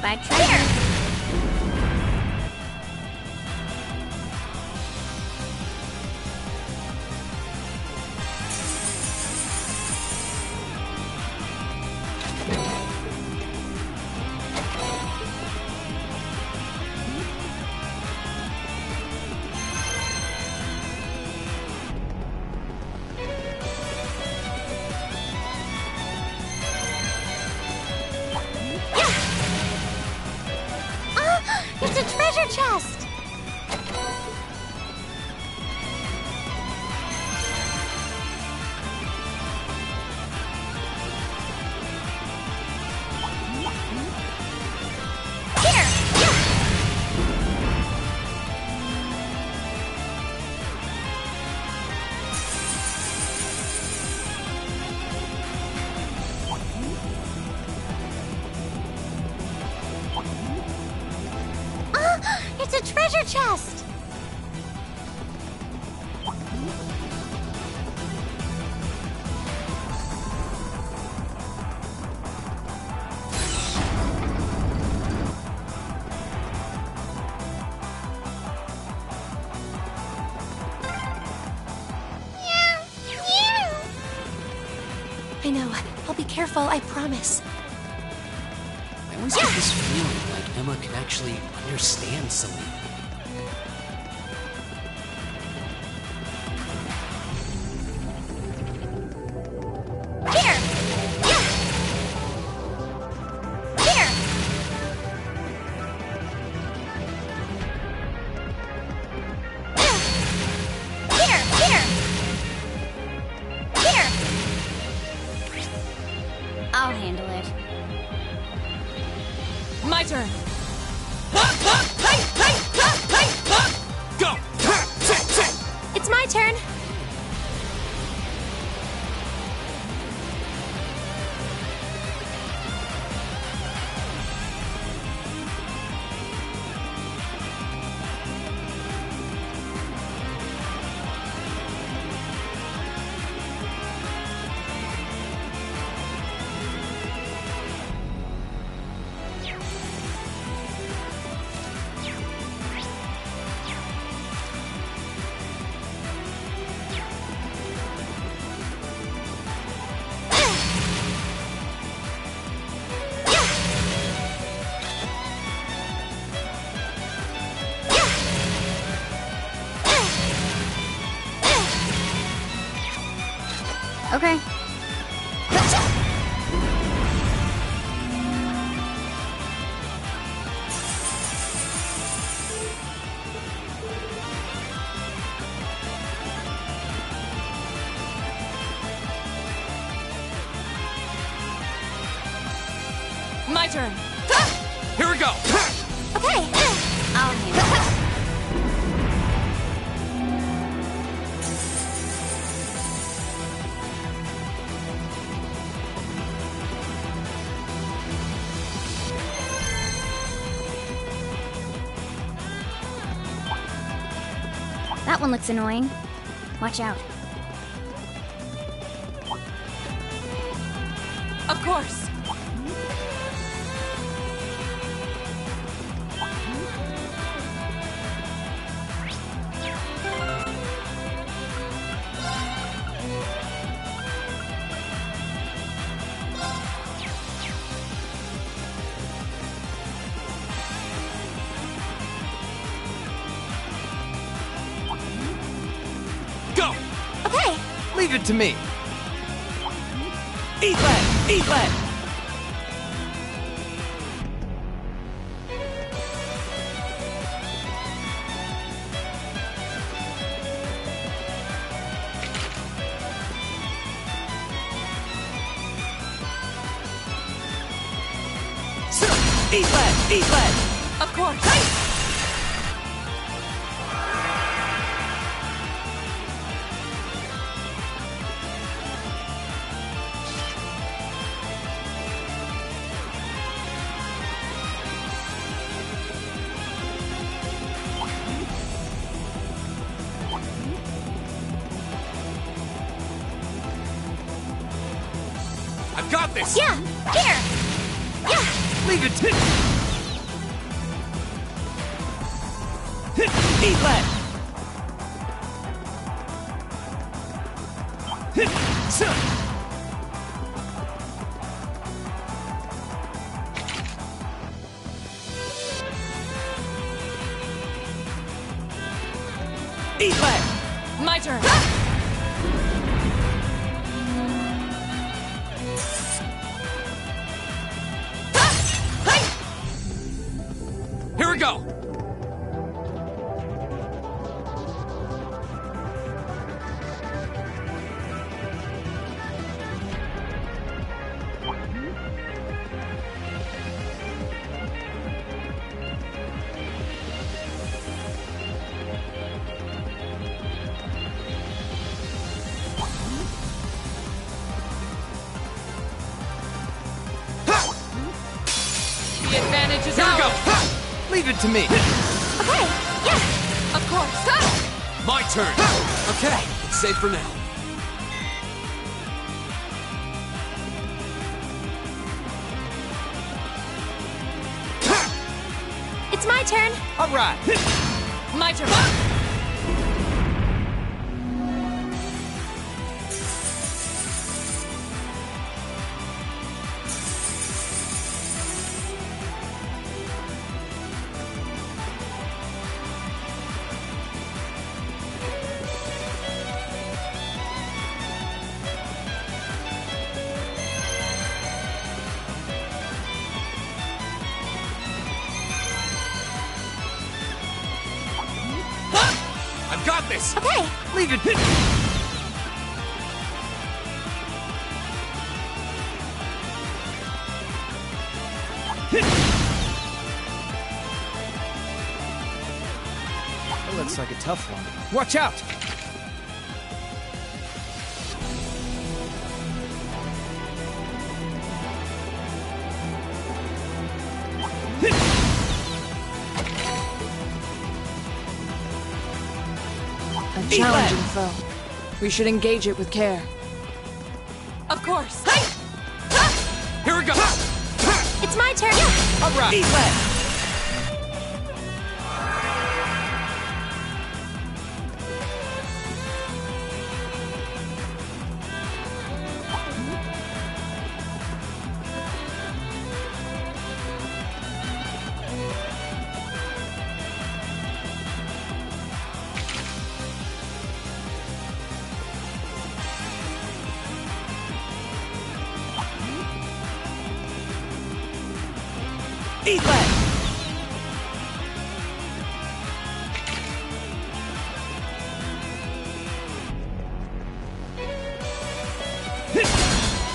By treasure. It's a treasure chest! Here! It's a treasure chest! I know. I'll be careful, I promise. I always get this feeling like Emma can actually understand something. Here! Yeah! Here! Here! Here! Here! I'll handle it. My turn. Go! It's my turn. Okay. My turn. Here we go! Okay. I'll handle it. That one looks annoying. Watch out. Of course. Go! Okay. Leave it to me. Eat lead! Eat lead! Eat lead! Eat lead! Of course. I've got this! Yeah. Here. Yeah. Leave it to me. Eat lead! Eat lead! My turn. Here we go! The advantage is Here we ours. go! Leave it to me. Okay. Yeah. Of course. My turn! Okay, it's safe for now. It's my turn. All right. My turn. I've got this! Okay. Leave it to me. That looks like a tough one. Watch out. A challenging foe. We should engage it with care. Of course. Here we go! It's my turn. All right. Eat lead! Eat that!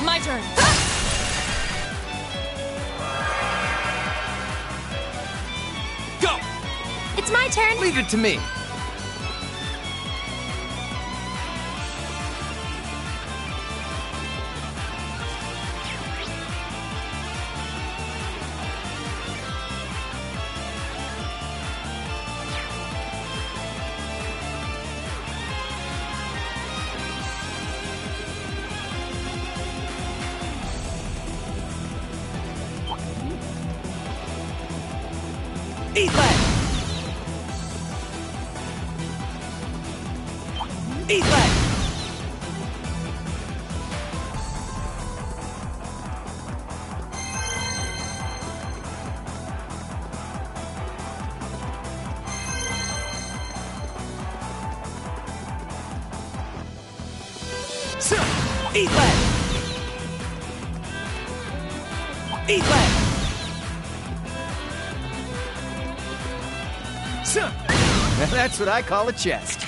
My turn. Go! It's my turn. Leave it to me. Eat that! Eat that! Eat that! Eat that! That's what I call a chest.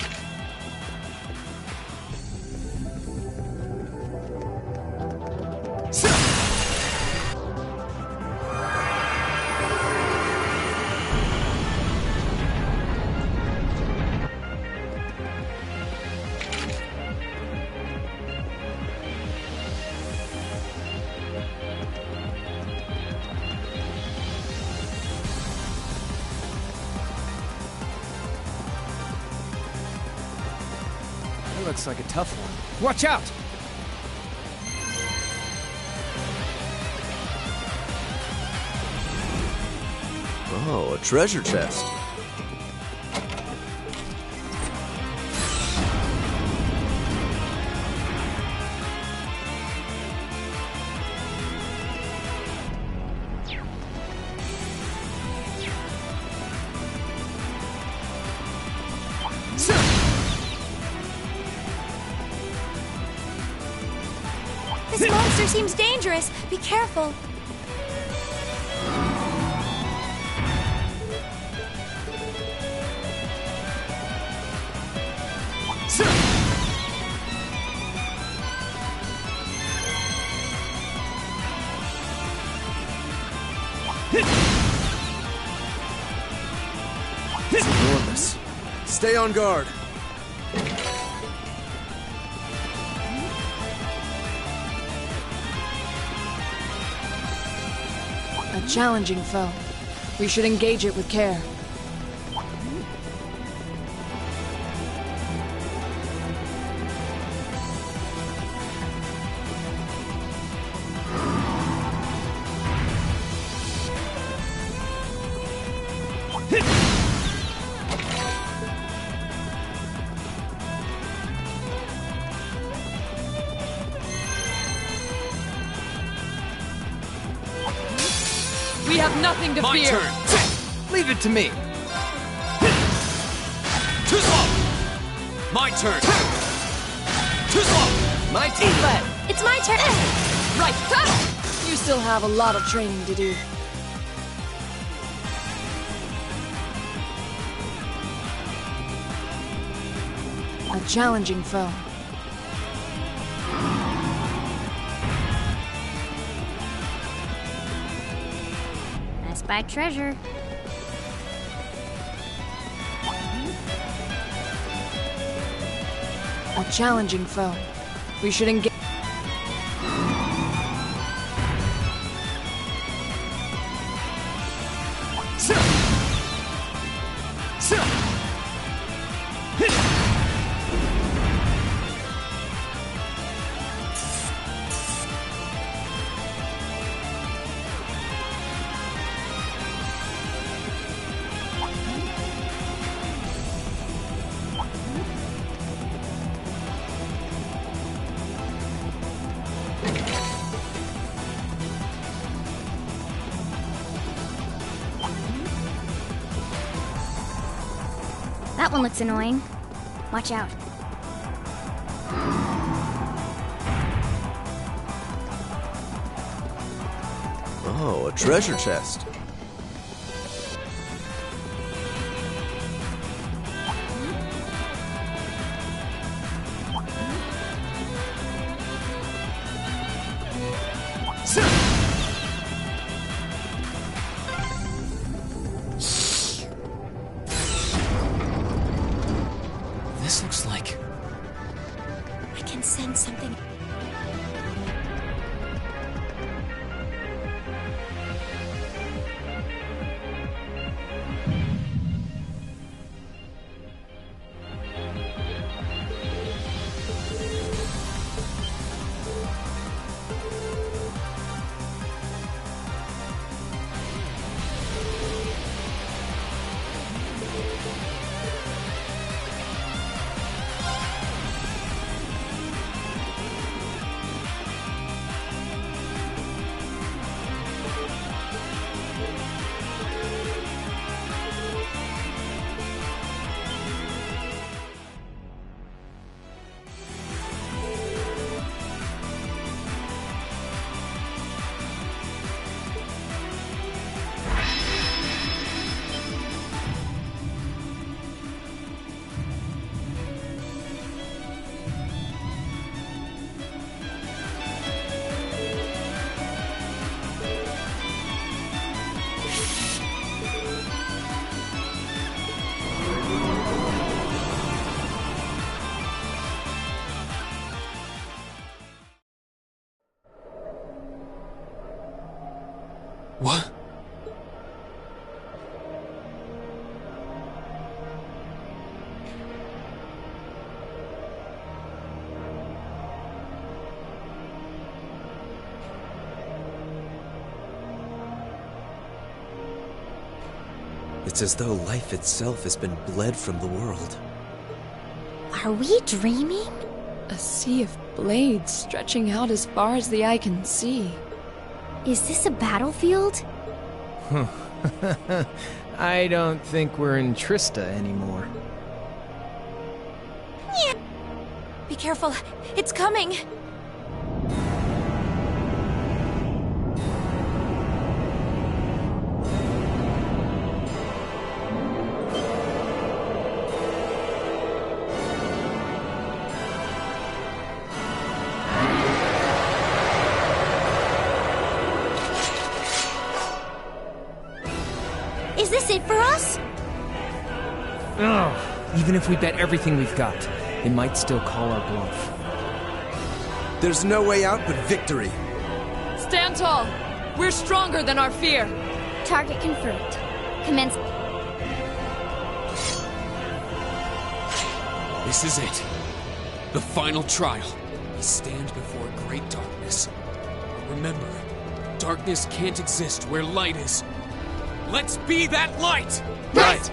Looks like a tough one. Watch out! Oh, a treasure chest. This monster seems dangerous. Be careful. It's enormous. Stay on guard. A challenging foe. We should engage it with care. We have nothing to My fear. turn. Leave it to me. Too slow! My turn. Too slow! My team. It's my turn. Right. You still have a lot of training to do. A challenging foe. I spy treasure. A challenging foe. We should engage. That one looks annoying. Watch out. Oh, a treasure chest. sense something. What? It's as though life itself has been bled from the world. Are we dreaming? A sea of blades stretching out as far as the eye can see. Is this a battlefield? I don't think we're in Trista anymore. Be careful. It's coming. Is this it for us? Ugh. Even if we bet everything we've got, they might still call our bluff. There's no way out but victory. Stand tall. We're stronger than our fear. Target confirmed. Commence. This is it. The final trial. We stand before great darkness. But remember, darkness can't exist where light is. Let's be that light! Right!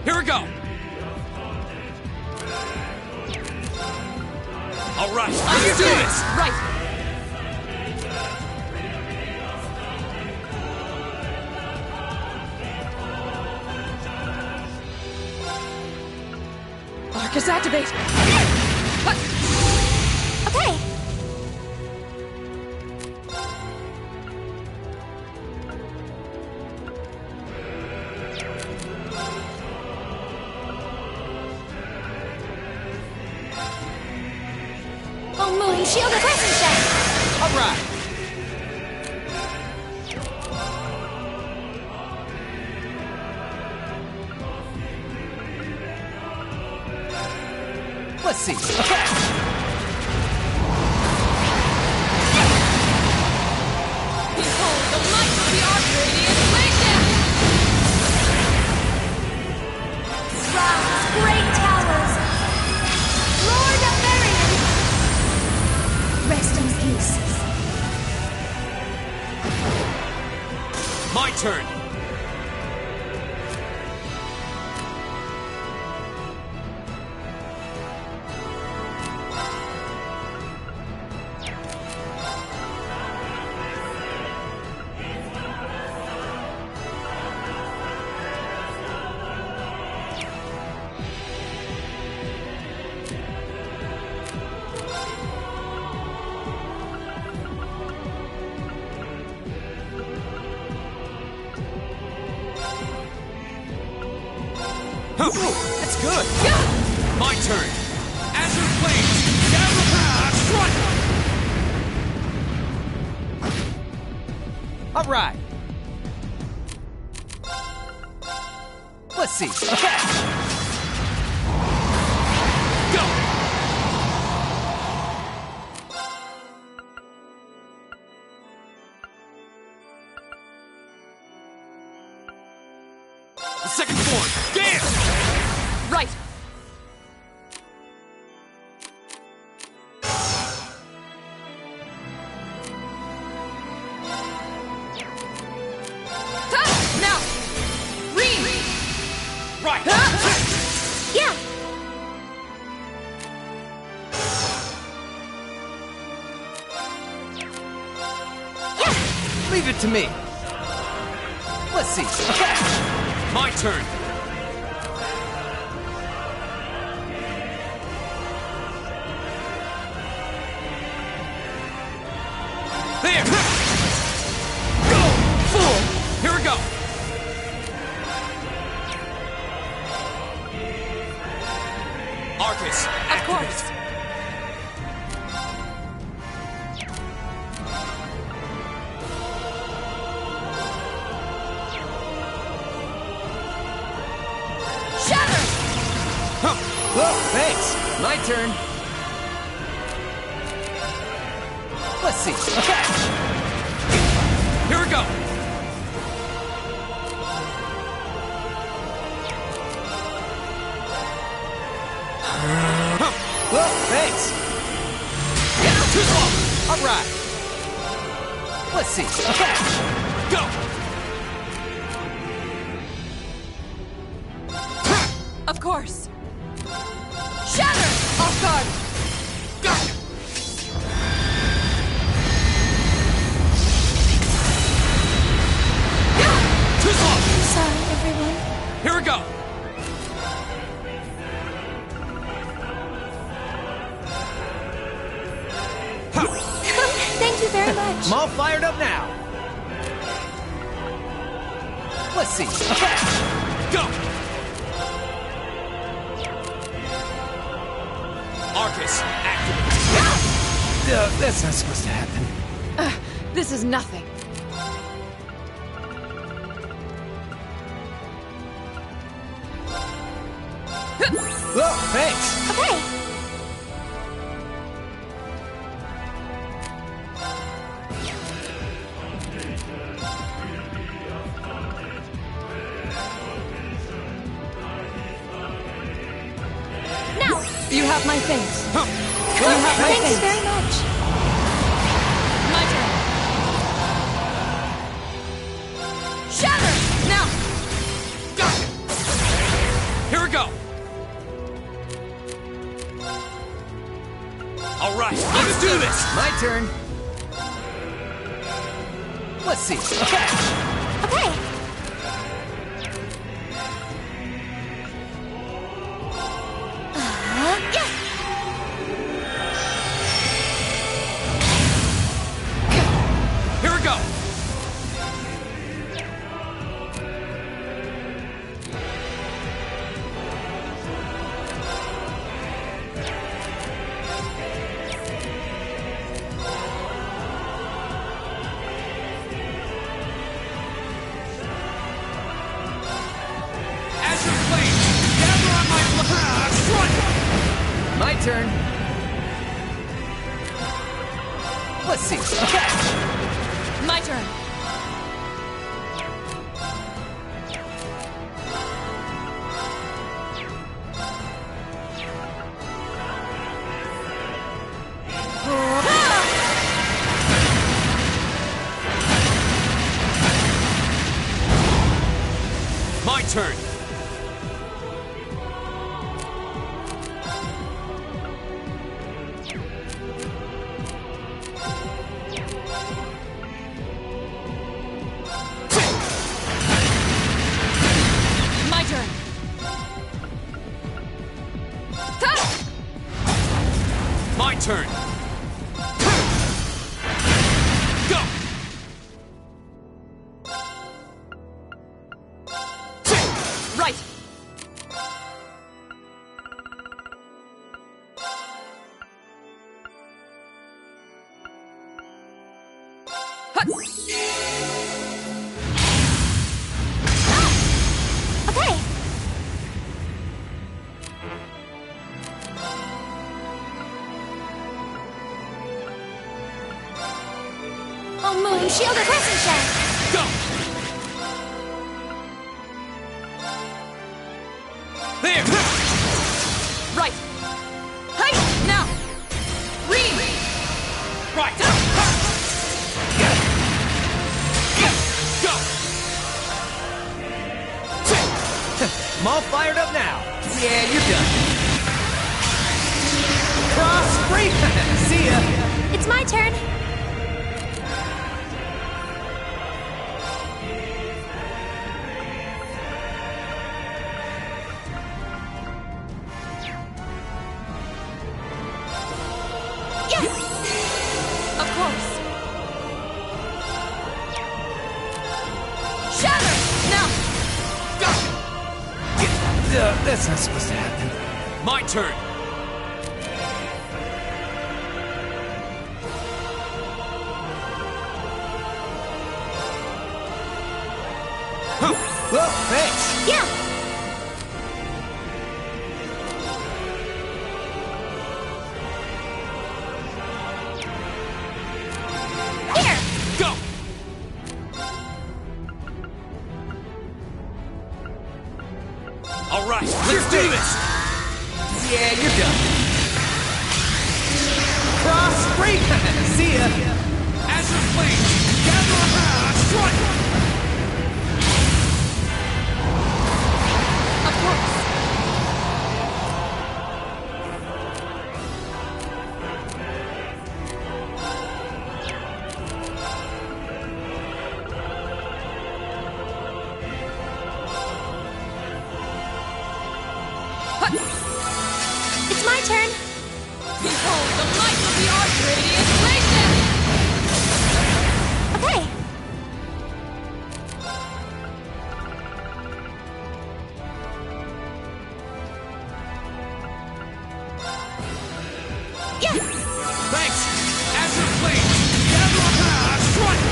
Here we go! All right, let's do this! Right! Arcus, activate! Okay. Oh, Moon, shield the crescent set! All right! Let's see. Behold the might of the Arcadian Legion! Rise, great towers! Lord of Merion! Rest in peace. My turn! That's good. My turn! Azure Flames! Strike! All right. Let's see. Okay. Go! The second floor! Damn! Right! Now! Read! Right! Yeah! Leave it to me. Let's see. Okay. My turn! There! Go! Fool! Here we go! Arcus, Of course! Shatter! Whoa, thanks. My turn. Let's see. Okay. Here we go! Whoa, thanks. Yeah, too slow! All right. Let's see. Okay. Go! Of course! Shatter! Off guard! Too slow! Sorry, everyone. Here we go! Thank you very much. I'm all fired up now. Let's see. Okay. Go! Arcus, activate! That's not supposed to happen. This is nothing. Whoa, thanks. Okay. Now! You have my thanks. Huh. You have my Thanks thanks. very much. My turn. Shatter! Now! Got it! Here we go! All right, let's do this! My turn. Let's see. Okay. Okay. Yeah! Here we go! Azure Flame, gather on my front! My turn. Let's see. Okay. My turn. My turn! My turn. My turn! Go! Right. Okay. Oh, Moon, shield her crescent shell! Go! There! Right! Hey! Now! Ream! Right! Go! I'm all fired up now. Yeah, you're done. Cross free! See ya! It's my turn. Yes! Of course. Shatter! Now! That's not supposed to happen. My turn! Whoa, thanks! Yeah! Here! Go! All right, let's do this! Yeah, you're done. Cross free! See ya! Azure Flame! Gather around! Strike! Of course. It's my turn. Behold the might of the Arcradian Blazon! Okay. Yes! Thanks! Azure Flame! Gather around! Strike!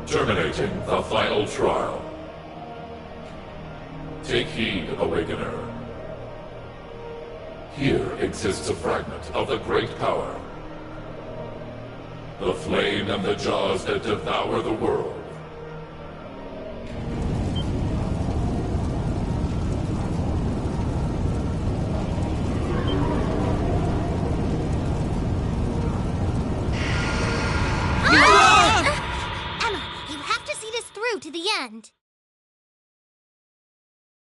Terminating the final trial. Take heed, Awakener. Here exists a fragment of the Great Power. The flame and the jaws that devour the world. Emma, you have to see this through to the end.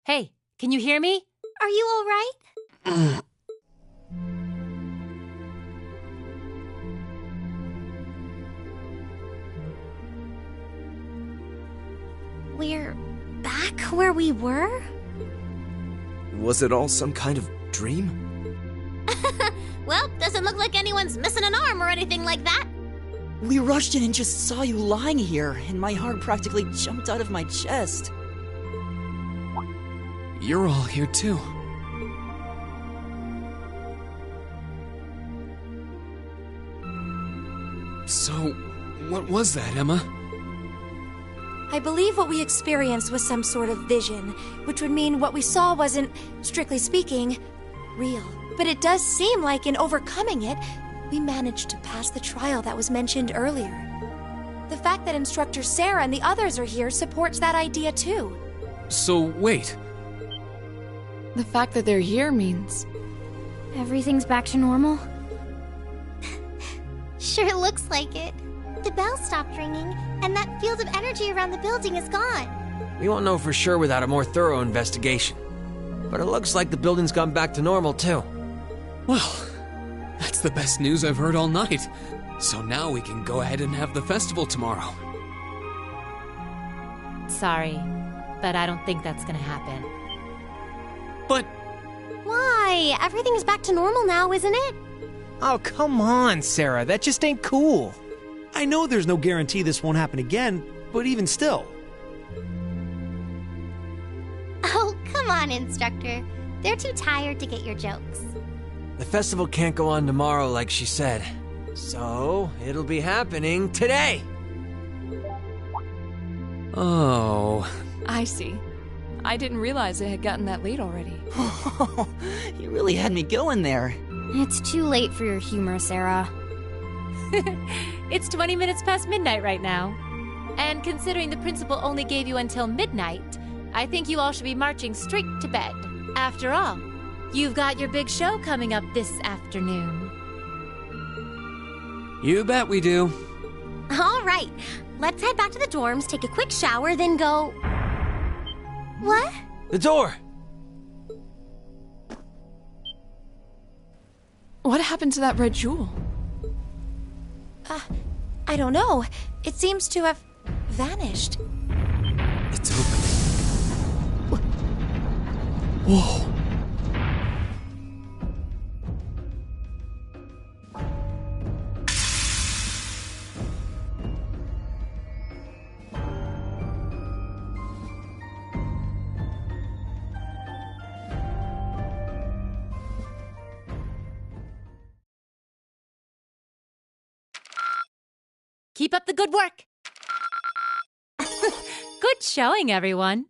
Hey, can you hear me? Are you all right? We're back where we were? Was it all some kind of dream? Well, doesn't look like anyone's missing an arm or anything like that. We rushed in and just saw you lying here, and my heart practically jumped out of my chest. You're all here too. So, what was that, Emma? I believe what we experienced was some sort of vision, which would mean what we saw wasn't, strictly speaking, real. But it does seem like in overcoming it, we managed to pass the trial that was mentioned earlier. The fact that Instructor Sarah and the others are here supports that idea too. So, wait. The fact that they're here means... Everything's back to normal? Sure looks like it. The bell stopped ringing, and that field of energy around the building is gone. We won't know for sure without a more thorough investigation. But it looks like the building's gone back to normal, too. Well, that's the best news I've heard all night. So now we can go ahead and have the festival tomorrow. Sorry, but I don't think that's gonna happen. But... Why? Everything's back to normal now, isn't it? Oh, come on, Sarah. That just ain't cool. I know there's no guarantee this won't happen again, but even still. Oh, come on, Instructor. They're too tired to get your jokes. The festival can't go on tomorrow like she said. So, it'll be happening today! Oh. I see. I didn't realize it had gotten that late already. You really had me going there. It's too late for your humor, Sarah. It's 20 minutes past midnight right now. And considering the principal only gave you until midnight, I think you all should be marching straight to bed. After all, you've got your big show coming up this afternoon. You bet we do. All right, let's head back to the dorms, take a quick shower, then go... What? The door! What happened to that red jewel? I don't know. It seems to have vanished. It's open. Whoa. Keep up the good work! Good showing, everyone.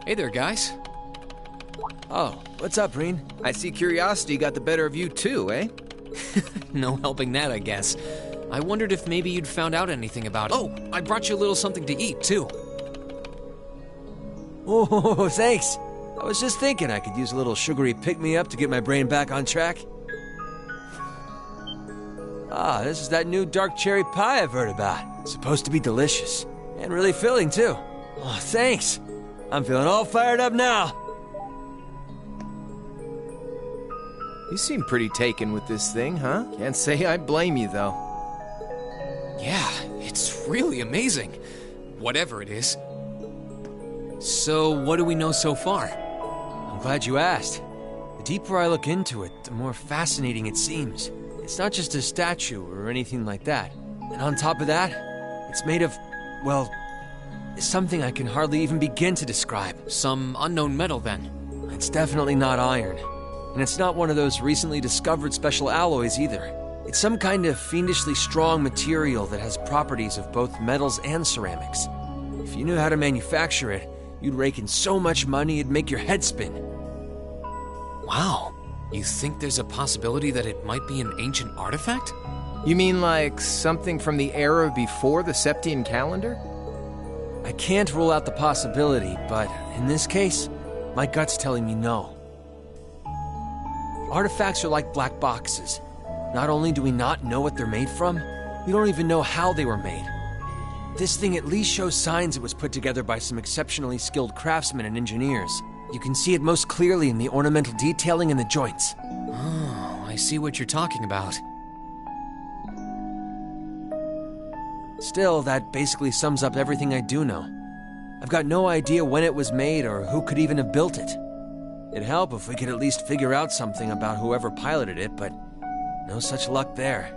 Hey there, guys. Oh, what's up, Reen? I see curiosity got the better of you too, eh? No helping that, I guess. I wondered if maybe you'd found out anything about it. Oh, I brought you a little something to eat, too. Oh, thanks. I was just thinking I could use a little sugary pick-me-up to get my brain back on track. Ah, this is that new dark cherry pie I've heard about. It's supposed to be delicious. And really filling, too. Oh, thanks. I'm feeling all fired up now. You seem pretty taken with this thing, huh? Can't say I blame you, though. Yeah, it's really amazing. Whatever it is. So, what do we know so far? I'm glad you asked. The deeper I look into it, the more fascinating it seems. It's not just a statue or anything like that. And on top of that, it's made of, well, something I can hardly even begin to describe. Some unknown metal, then? It's definitely not iron. And it's not one of those recently discovered special alloys either. It's some kind of fiendishly strong material that has properties of both metals and ceramics. If you knew how to manufacture it, you'd rake in so much money it'd make your head spin. Wow. You think there's a possibility that it might be an ancient artifact? You mean like something from the era before the Septian calendar? I can't rule out the possibility, but in this case, my gut's telling me no. Artifacts are like black boxes. Not only do we not know what they're made from, we don't even know how they were made. This thing at least shows signs it was put together by some exceptionally skilled craftsmen and engineers. You can see it most clearly in the ornamental detailing and the joints. Oh, I see what you're talking about. Still, that basically sums up everything I do know. I've got no idea when it was made or who could even have built it. It'd help if we could at least figure out something about whoever piloted it, but no such luck there.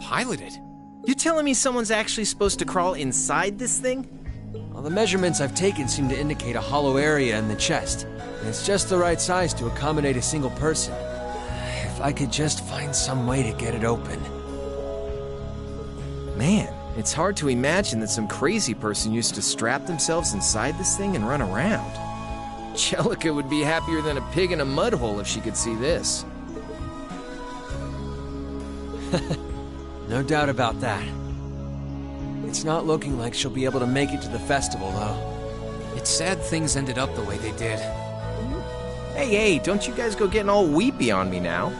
Piloted? You telling me someone's actually supposed to crawl inside this thing? Well, the measurements I've taken seem to indicate a hollow area in the chest, and it's just the right size to accommodate a single person. If I could just find some way to get it open. Man, it's hard to imagine that some crazy person used to strap themselves inside this thing and run around. Jellica would be happier than a pig in a mud hole if she could see this. No doubt about that. It's not looking like she'll be able to make it to the festival, though. It's sad things ended up the way they did. Hey, don't you guys go getting all weepy on me now.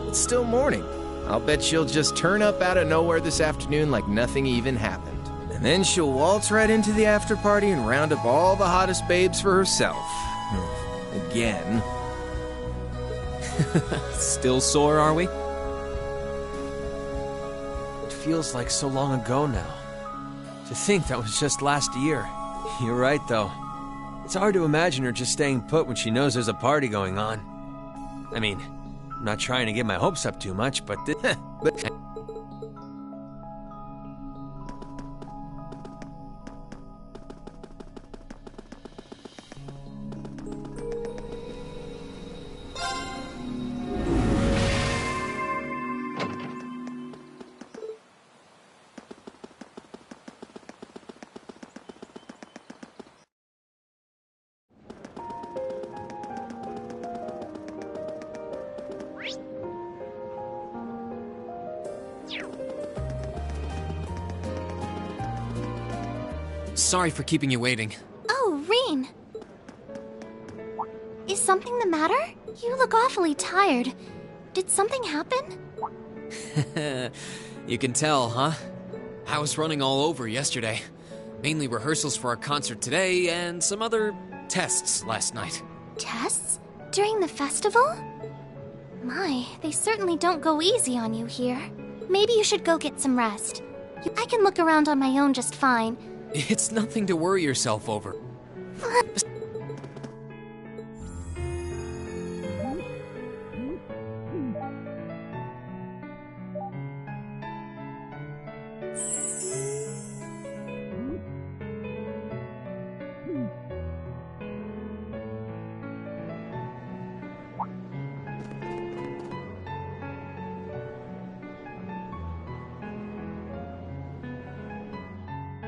It's still morning. I'll bet she'll just turn up out of nowhere this afternoon like nothing even happened. And then she'll waltz right into the after party and round up all the hottest babes for herself. Again. Still sore, are we? It feels like so long ago now. To think that was just last year. You're right, though. It's hard to imagine her just staying put when she knows there's a party going on. I mean, I'm not trying to get my hopes up too much, but Sorry for keeping you waiting. Oh, Rean. Is something the matter? You look awfully tired. Did something happen? You can tell, huh? I was running all over yesterday. Mainly rehearsals for our concert today and some other tests last night. Tests? During the festival? My, they certainly don't go easy on you here. Maybe you should go get some rest. I can look around on my own just fine. It's nothing to worry yourself over.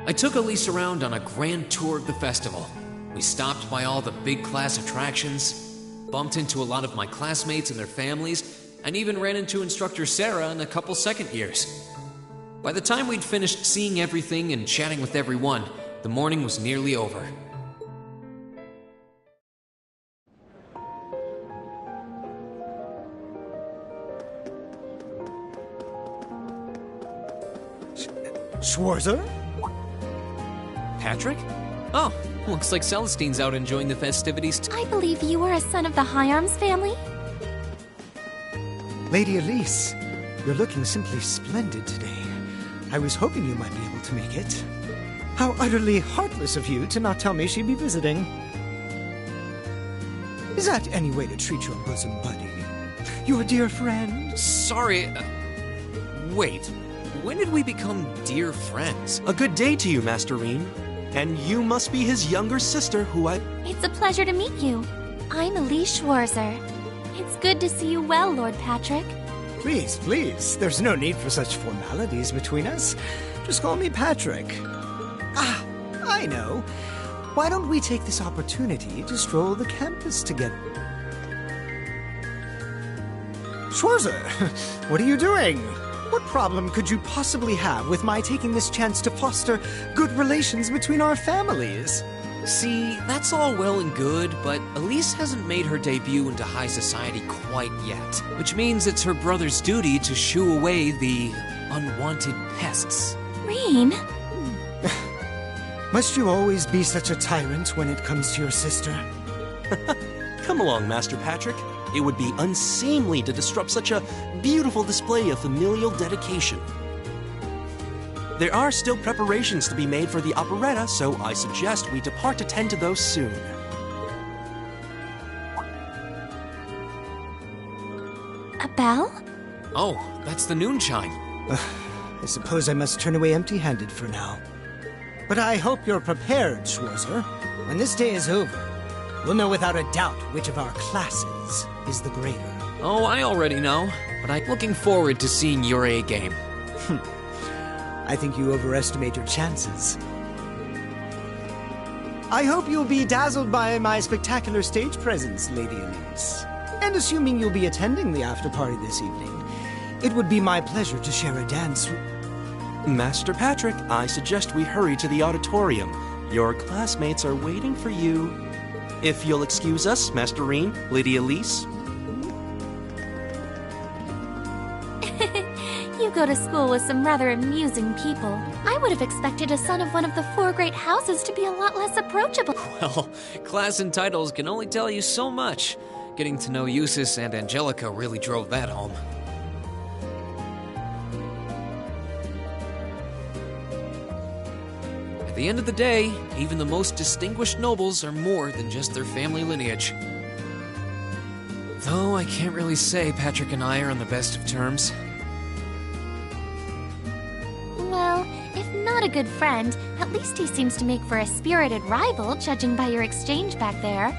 I took Elise around on a grand tour of the festival. We stopped by all the big class attractions, bumped into a lot of my classmates and their families, and even ran into instructor Sarah and a couple second years. By the time we'd finished seeing everything and chatting with everyone, the morning was nearly over. Schwarzer? Patrick? Oh, looks like Celestine's out enjoying the festivities I believe you are a son of the High Arms family? Lady Elise, you're looking simply splendid today. I was hoping you might be able to make it. How utterly heartless of you to not tell me she'd be visiting. Is that any way to treat your bosom buddy? Your dear friend? Sorry, wait. When did we become dear friends? A good day to you, Master Rean. And you must be his younger sister, who It's a pleasure to meet you. I'm Elise Schwarzer. It's good to see you well, Lord Patrick. Please, please. There's no need for such formalities between us. Just call me Patrick. Ah, I know. Why don't we take this opportunity to stroll the campus together? Schwarzer, what are you doing? What problem could you possibly have with my taking this chance to foster good relations between our families? See, that's all well and good, but Elise hasn't made her debut into high society quite yet, which means it's her brother's duty to shoo away the unwanted pests. Rean? Must you always be such a tyrant when it comes to your sister? Come along, Master Patrick. It would be unseemly to disrupt such a beautiful display of familial dedication. There are still preparations to be made for the operetta, so I suggest we depart to tend to those soon. A bell? Oh, that's the noon chime. I suppose I must turn away empty-handed for now. But I hope you're prepared, Schwarzer. When this day is over, we'll know without a doubt which of our classes is the greater. Oh, I already know, but I'm looking forward to seeing your A game. I think you overestimate your chances. I hope you'll be dazzled by my spectacular stage presence, Lady Elise. And assuming you'll be attending the after-party this evening, it would be my pleasure to share a dance. Master Patrick, I suggest we hurry to the auditorium. Your classmates are waiting for you. If you'll excuse us, Master Rean, Lady Elise. You go to school with some rather amusing people. I would have expected a son of one of the 4 great houses to be a lot less approachable. Well, class and titles can only tell you so much. Getting to know Eustace and Angelica really drove that home. At the end of the day, even the most distinguished nobles are more than just their family lineage. Though I can't really say Patrick and I are on the best of terms. Well, if not a good friend, at least he seems to make for a spirited rival, judging by your exchange back there.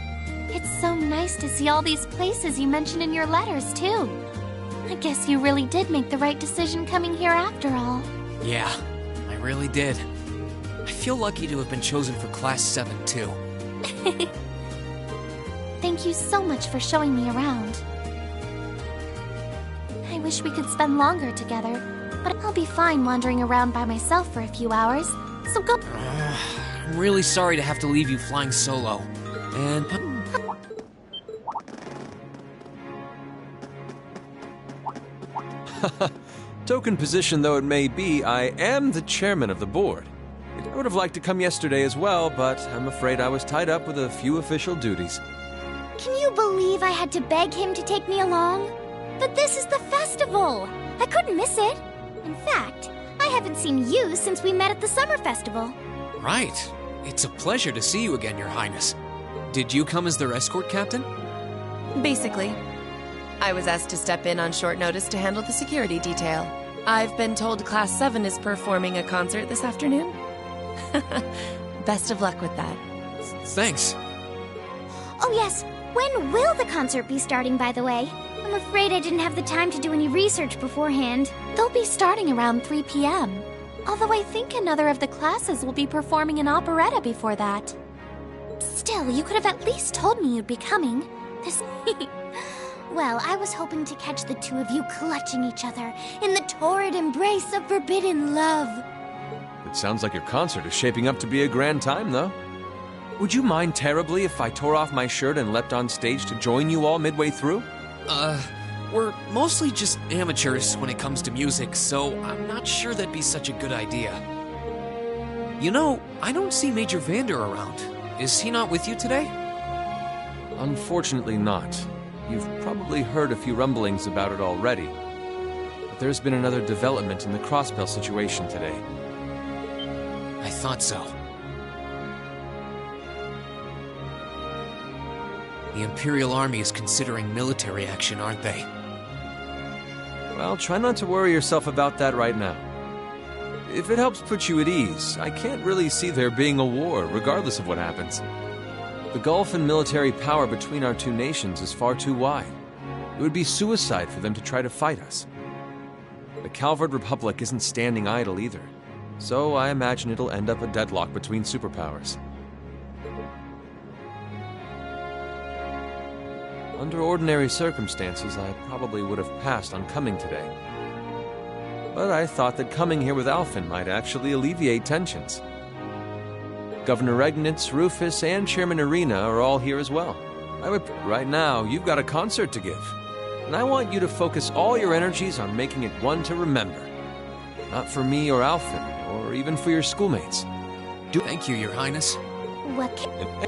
It's so nice to see all these places you mentioned in your letters, too. I guess you really did make the right decision coming here after all. Yeah, I really did. I feel lucky to have been chosen for Class 7, too. Thank you so much for showing me around. I wish we could spend longer together, but I'll be fine wandering around by myself for a few hours, so go. I'm really sorry to have to leave you flying solo. And... Token position though it may be, I am the chairman of the board. I would have liked to come yesterday as well, but I'm afraid I was tied up with a few official duties. Can you believe I had to beg him to take me along? But this is the festival! I couldn't miss it. In fact, I haven't seen you since we met at the summer festival. Right. It's a pleasure to see you again, Your Highness. Did you come as their escort captain? Basically. I was asked to step in on short notice to handle the security detail. I've been told Class 7 is performing a concert this afternoon. Best of luck with that. Thanks. Oh yes, when will the concert be starting, by the way? I'm afraid I didn't have the time to do any research beforehand. They'll be starting around 3 p.m. Although I think another of the classes will be performing an operetta before that. Still, you could have at least told me you'd be coming. This... Well, I was hoping to catch the two of you clutching each other in the torrid embrace of forbidden love. It sounds like your concert is shaping up to be a grand time, though. Would you mind terribly if I tore off my shirt and leapt on stage to join you all midway through? We're mostly just amateurs when it comes to music, so I'm not sure that'd be such a good idea. You know, I don't see Major Vander around. Is he not with you today? Unfortunately not. You've probably heard a few rumblings about it already. But there's been another development in the Crossbell situation today. I thought so. The Imperial Army is considering military action, aren't they? Well, try not to worry yourself about that right now. If it helps put you at ease, I can't really see there being a war, regardless of what happens. The gulf in military power between our two nations is far too wide. It would be suicide for them to try to fight us. The Calvard Republic isn't standing idle either, so I imagine it'll end up a deadlock between superpowers. Under ordinary circumstances, I probably would have passed on coming today. but I thought that coming here with Alphen might actually alleviate tensions. Governor Regnitz, Rufus, and Chairman Arena are all here as well. Right now, you've got a concert to give, and I want you to focus all your energies on making it one to remember. Not for me or Alphen, or even for your schoolmates. Thank you, Your Highness. What can...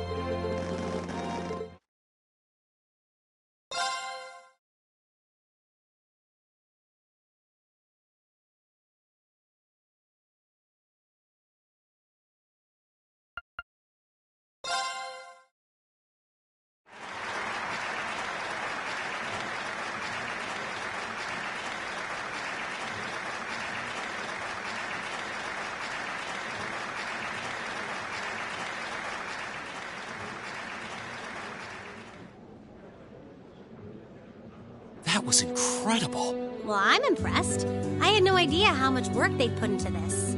That was incredible. Well, I'm impressed. I had no idea how much work they'd put into this.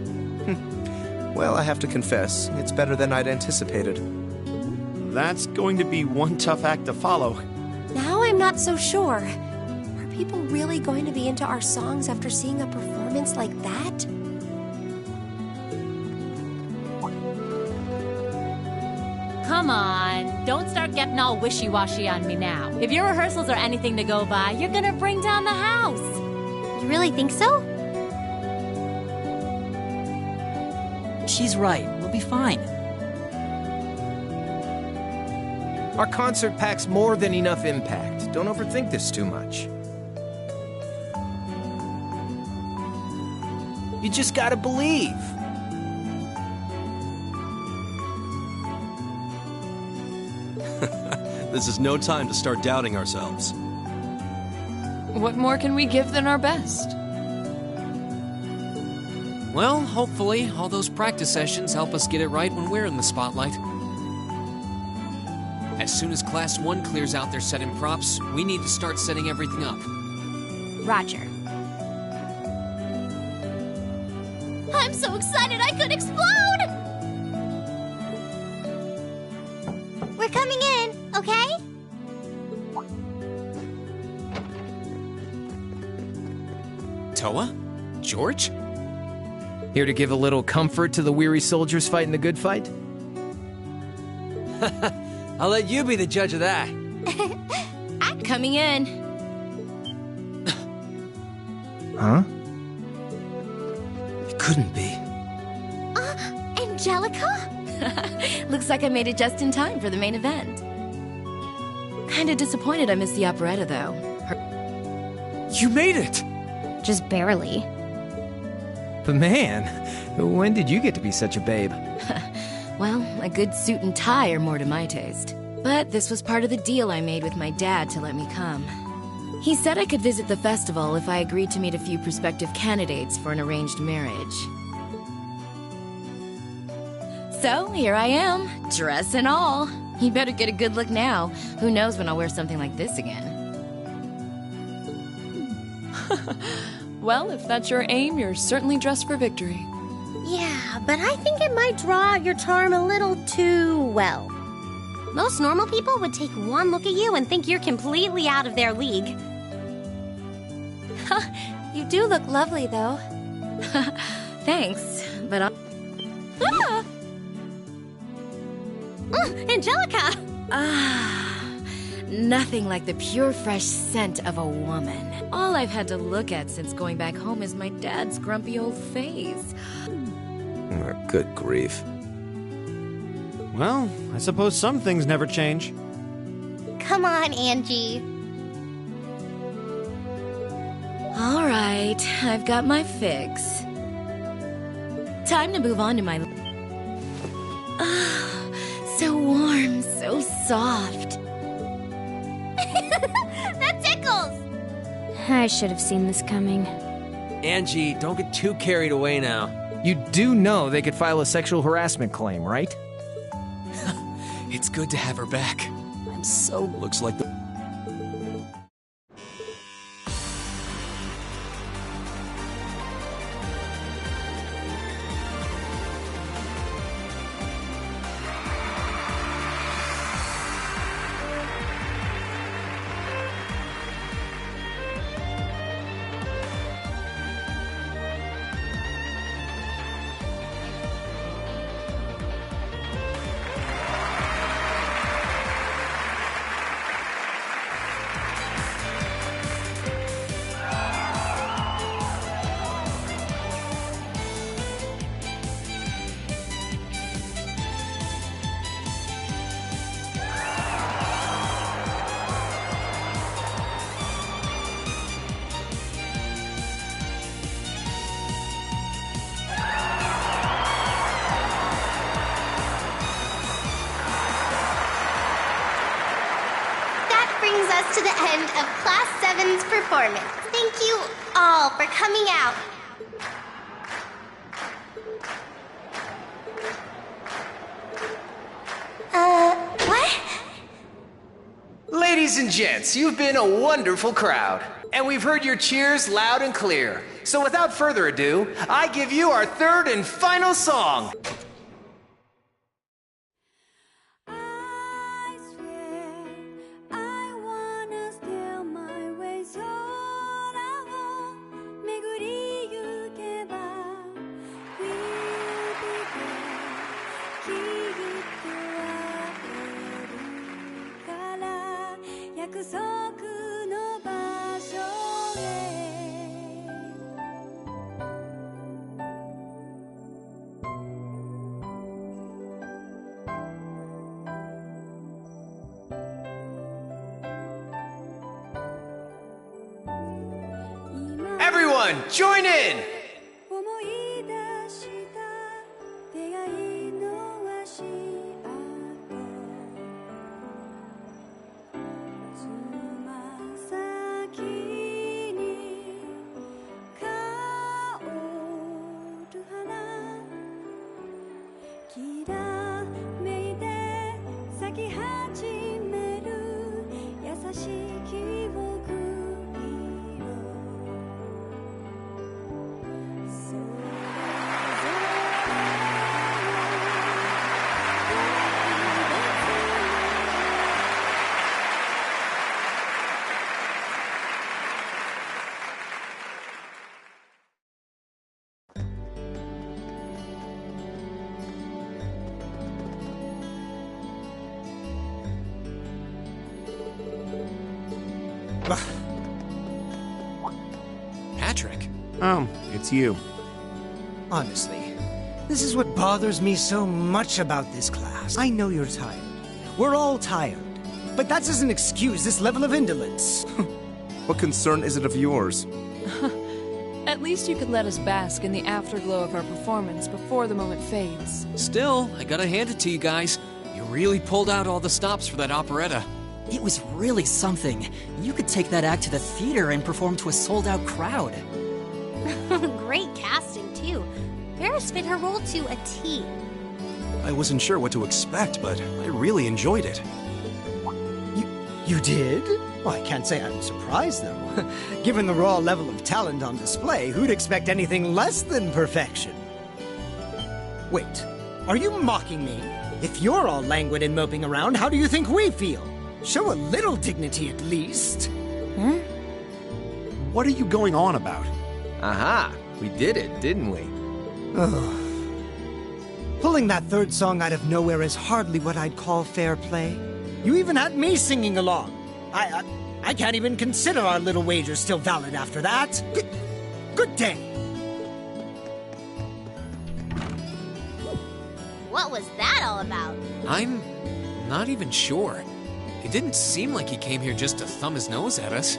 Well, I have to confess, it's better than I'd anticipated. That's going to be one tough act to follow. Now I'm not so sure. Are people really going to be into our songs after seeing a performance like that? Come on, don't start getting all wishy-washy on me now. If your rehearsals are anything to go by, you're gonna bring down the house. You really think so? She's right. We'll be fine. Our concert packs more than enough impact. Don't overthink this too much. You just gotta believe. This is no time to start doubting ourselves. What more can we give than our best? Well, hopefully, all those practice sessions help us get it right when we're in the spotlight. As soon as Class 1 clears out their set and props, we need to start setting everything up. Roger. I'm so excited I could explode! We're coming in, okay? Toa? George? Here to give a little comfort to the weary soldiers fighting the good fight? I'll let you be the judge of that. I'm coming in. Huh? It couldn't be. Angelica? Looks like I made it just in time for the main event. Kinda disappointed I missed the operetta, though. You made it! Just barely. But man, when did you get to be such a babe? Well, a good suit and tie are more to my taste. But this was part of the deal I made with my dad to let me come. He said I could visit the festival if I agreed to meet a few prospective candidates for an arranged marriage. So, here I am, dress and all. You better get a good look now. Who knows when I'll wear something like this again. Well, if that's your aim, you're certainly dressed for victory. Yeah, but I think it might draw out your charm a little too well. Most normal people would take one look at you and think you're completely out of their league. You do look lovely, though. Thanks, but I'll... Ah! Angelica! Nothing like the pure, fresh scent of a woman. All I've had to look at since going back home is my dad's grumpy old face. Good grief. Well, I suppose some things never change. Come on, Angie. All right, I've got my fix. Time to move on to my... So warm, so soft. That tickles! I should have seen this coming. Angie, don't get too carried away now. You do know they could file a sexual harassment claim, right? It's good to have her back. I'm so... Looks like the... us to the end of Class 7's performance. Thank you all for coming out. What? Ladies and gents, you've been a wonderful crowd. And we've heard your cheers loud and clear. So without further ado, I give you our third and final song. Everyone, join in! Patrick. Oh, it's you. Honestly, this is what bothers me so much about this class. I know you're tired. We're all tired. But that doesn't excuse this level of indolence. What concern is it of yours? At least you could let us bask in the afterglow of our performance before the moment fades. Still, I gotta hand it to you guys. You really pulled out all the stops for that operetta. It was really something. You could take that act to the theater and perform to a sold-out crowd. Great casting, too. Paris fit her role to a T. I wasn't sure what to expect, but I really enjoyed it. You did? Well, I can't say I'm surprised, though. Given the raw level of talent on display, who'd expect anything less than perfection? Wait, are you mocking me? If you're all languid and moping around, how do you think we feel? Show a little dignity at least. Huh? What are you going on about? Aha, we did it, didn't we? Pulling that third song out of nowhere is hardly what I'd call fair play. You even had me singing along. I can't even consider our little wager still valid after that. Good day. What was that all about? I'm not even sure. It didn't seem like he came here just to thumb his nose at us.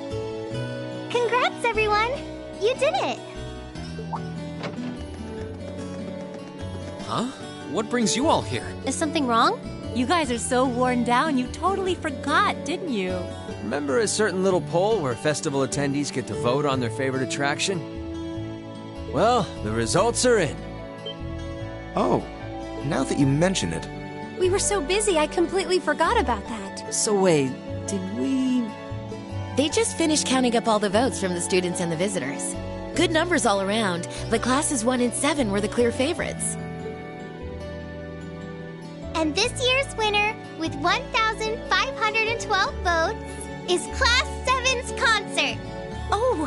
Congrats, everyone! You did it! Huh? What brings you all here? Is something wrong? You guys are so worn down, you totally forgot, didn't you? Remember a certain little poll where festival attendees get to vote on their favorite attraction? Well, the results are in. Oh, now that you mention it. We were so busy, I completely forgot about that. So wait, did we... They just finished counting up all the votes from the students and the visitors. Good numbers all around. The classes 1 and 7 were the clear favorites. And this year's winner, with 1,512 votes, is Class 7's concert. Oh!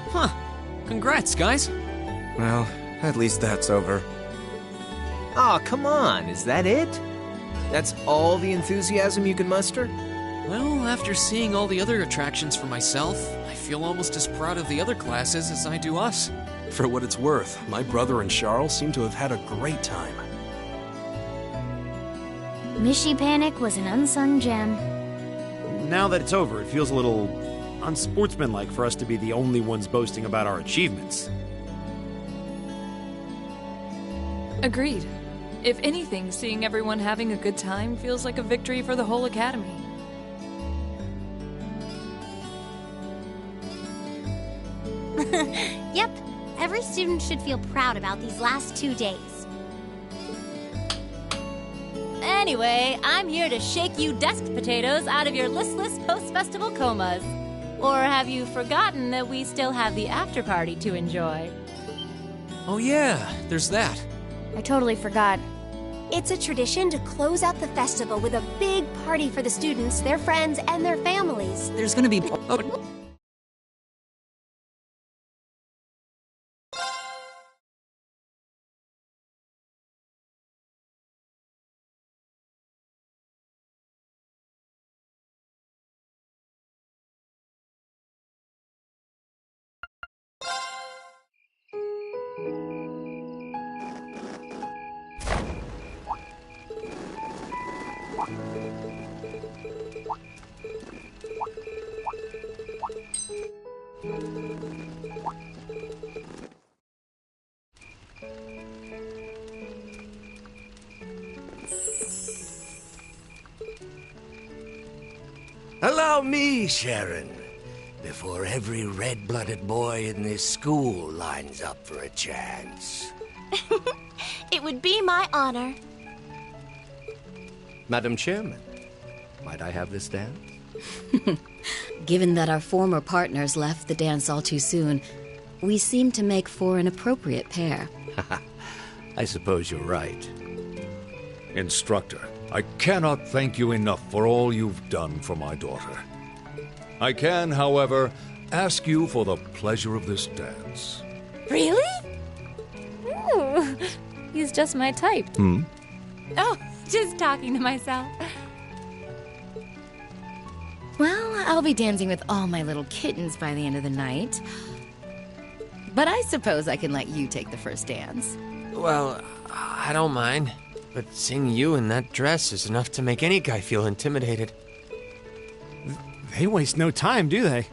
Huh. Congrats, guys. Well, at least that's over. Aw, come on, is that it? That's all the enthusiasm you can muster? Well, after seeing all the other attractions for myself, I feel almost as proud of the other classes as I do us. For what it's worth, my brother and Charles seem to have had a great time. Mishy Panic was an unsung gem. Now that it's over, it feels a little unsportsmanlike for us to be the only ones boasting about our achievements. Agreed. If anything, seeing everyone having a good time feels like a victory for the whole academy. Yep, every student should feel proud about these last 2 days. Anyway, I'm here to shake you desk potatoes out of your listless post-festival comas. Or have you forgotten that we still have the after-party to enjoy? Oh yeah, there's that. I totally forgot. It's a tradition to close out the festival with a big party for the students, their friends, and their families. There's gonna be... Allow me, Sharon, before every red-blooded boy in this school lines up for a chance. It would be my honor. Madam Chairman, might I have this dance? Given that our former partners left the dance all too soon, we seem to make for an appropriate pair. I suppose you're right. Instructor, I cannot thank you enough for all you've done for my daughter. I can, however, ask you for the pleasure of this dance. Really? Ooh, he's just my type. Oh, just talking to myself. Well, I'll be dancing with all my little kittens by the end of the night. But I suppose I can let you take the first dance. Well, I don't mind. But seeing you in that dress is enough to make any guy feel intimidated. They waste no time, do they?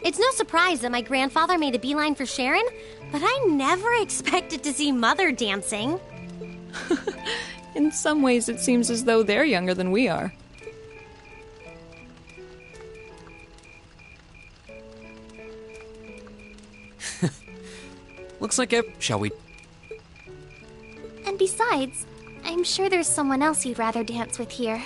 It's no surprise that my grandfather made a beeline for Sharon, but I never expected to see Mother dancing. In some ways, it seems as though they're younger than we are. Looks like shall we? And besides, I'm sure there's someone else you'd rather dance with here.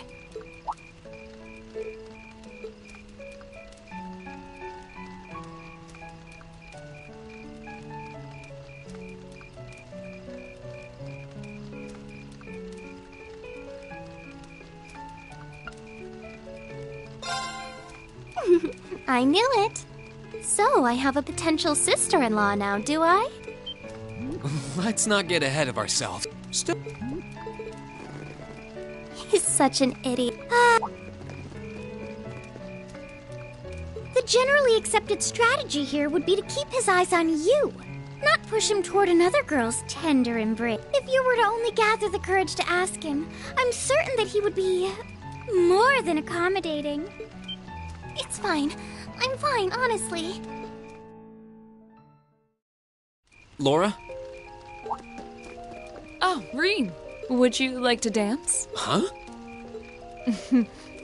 I knew it. So, I have a potential sister-in-law now, do I? Let's not get ahead of ourselves. He's such an idiot. The generally accepted strategy here would be to keep his eyes on you, not push him toward another girl's tender embrace. If you were to only gather the courage to ask him, I'm certain that he would be more than accommodating. It's fine. I'm fine, honestly. Laura? Oh, Rean. Would you like to dance? Huh?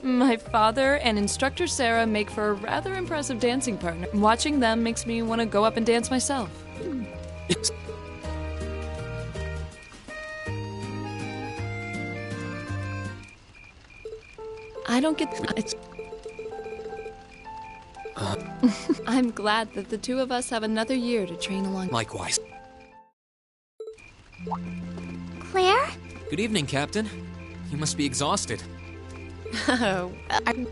My father and instructor Sarah make for a rather impressive dancing partner. Watching them makes me want to go up and dance myself. I don't get... I'm glad that the two of us have another year to train along. Likewise. Claire? Good evening, Captain. You must be exhausted. Oh, I'm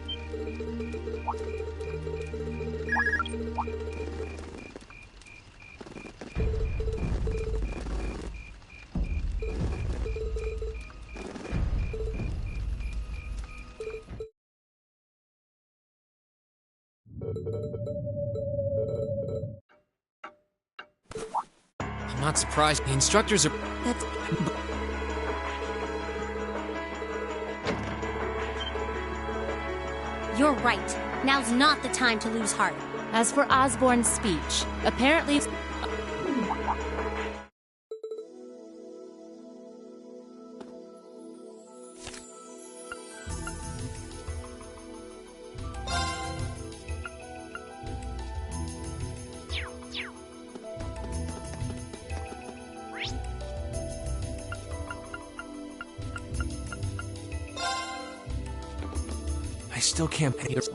not surprised. The instructors are... That's... You're right. Now's not the time to lose heart. As for Osborne's speech, apparently... I still can't pay this.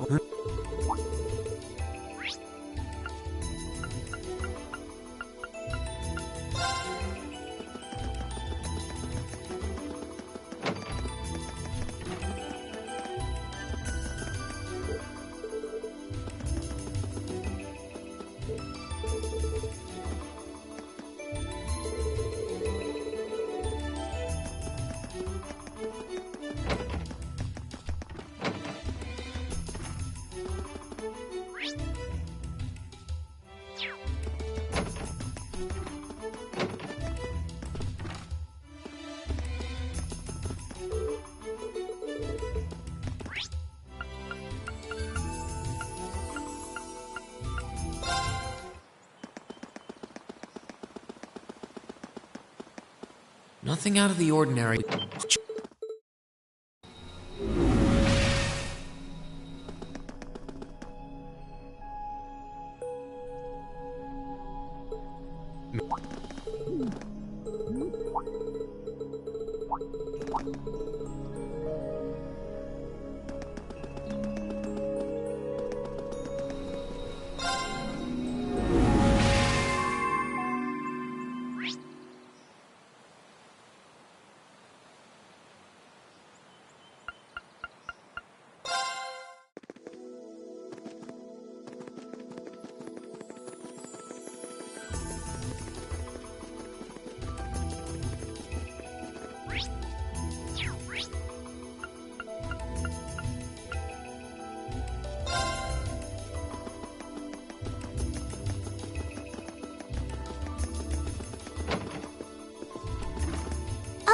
Nothing out of the ordinary.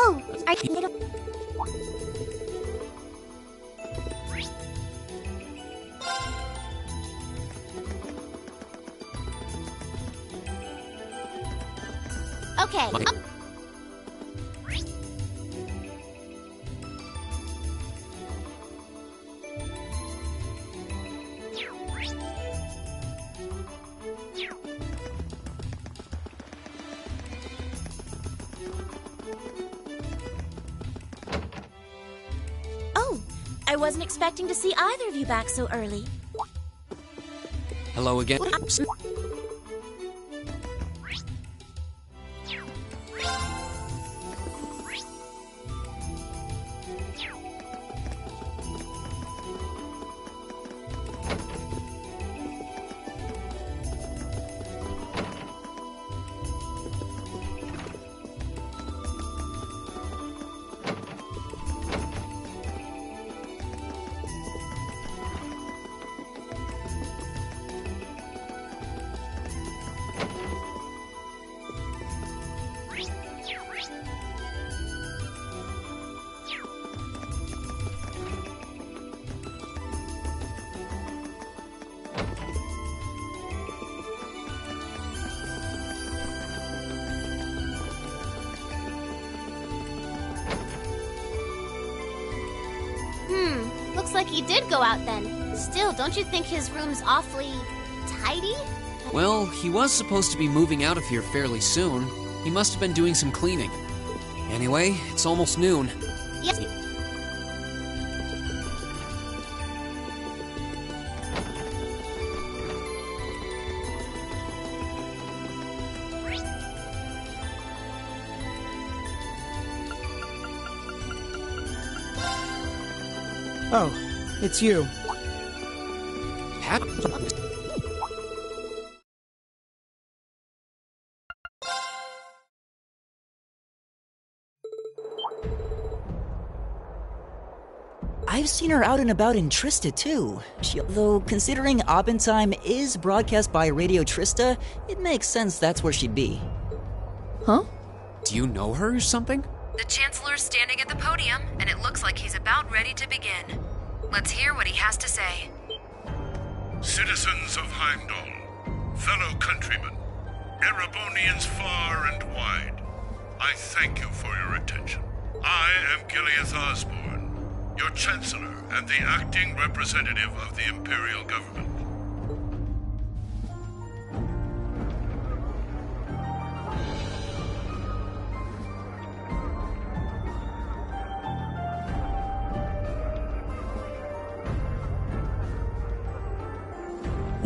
Oh, are you little... Okay. Oh, I wasn't expecting to see either of you back so early. Hello again. Looks like he did go out then. Still, don't you think his room's awfully tidy? Well, he was supposed to be moving out of here fairly soon. He must have been doing some cleaning. Anyway, it's almost noon. Yes. Oh, it's you. Pat? I've seen her out and about in Trista, too. Though, considering Abentime is broadcast by Radio Trista, it makes sense that's where she'd be. Huh? Do you know her or something? The Chancellor's standing at the podium, and it looks like he's about ready to begin. Let's hear what he has to say. Citizens of Heimdall, fellow countrymen, Erebonians far and wide, I thank you for your attention. I am Gileath Osborne, your Chancellor and the acting representative of the Imperial Government.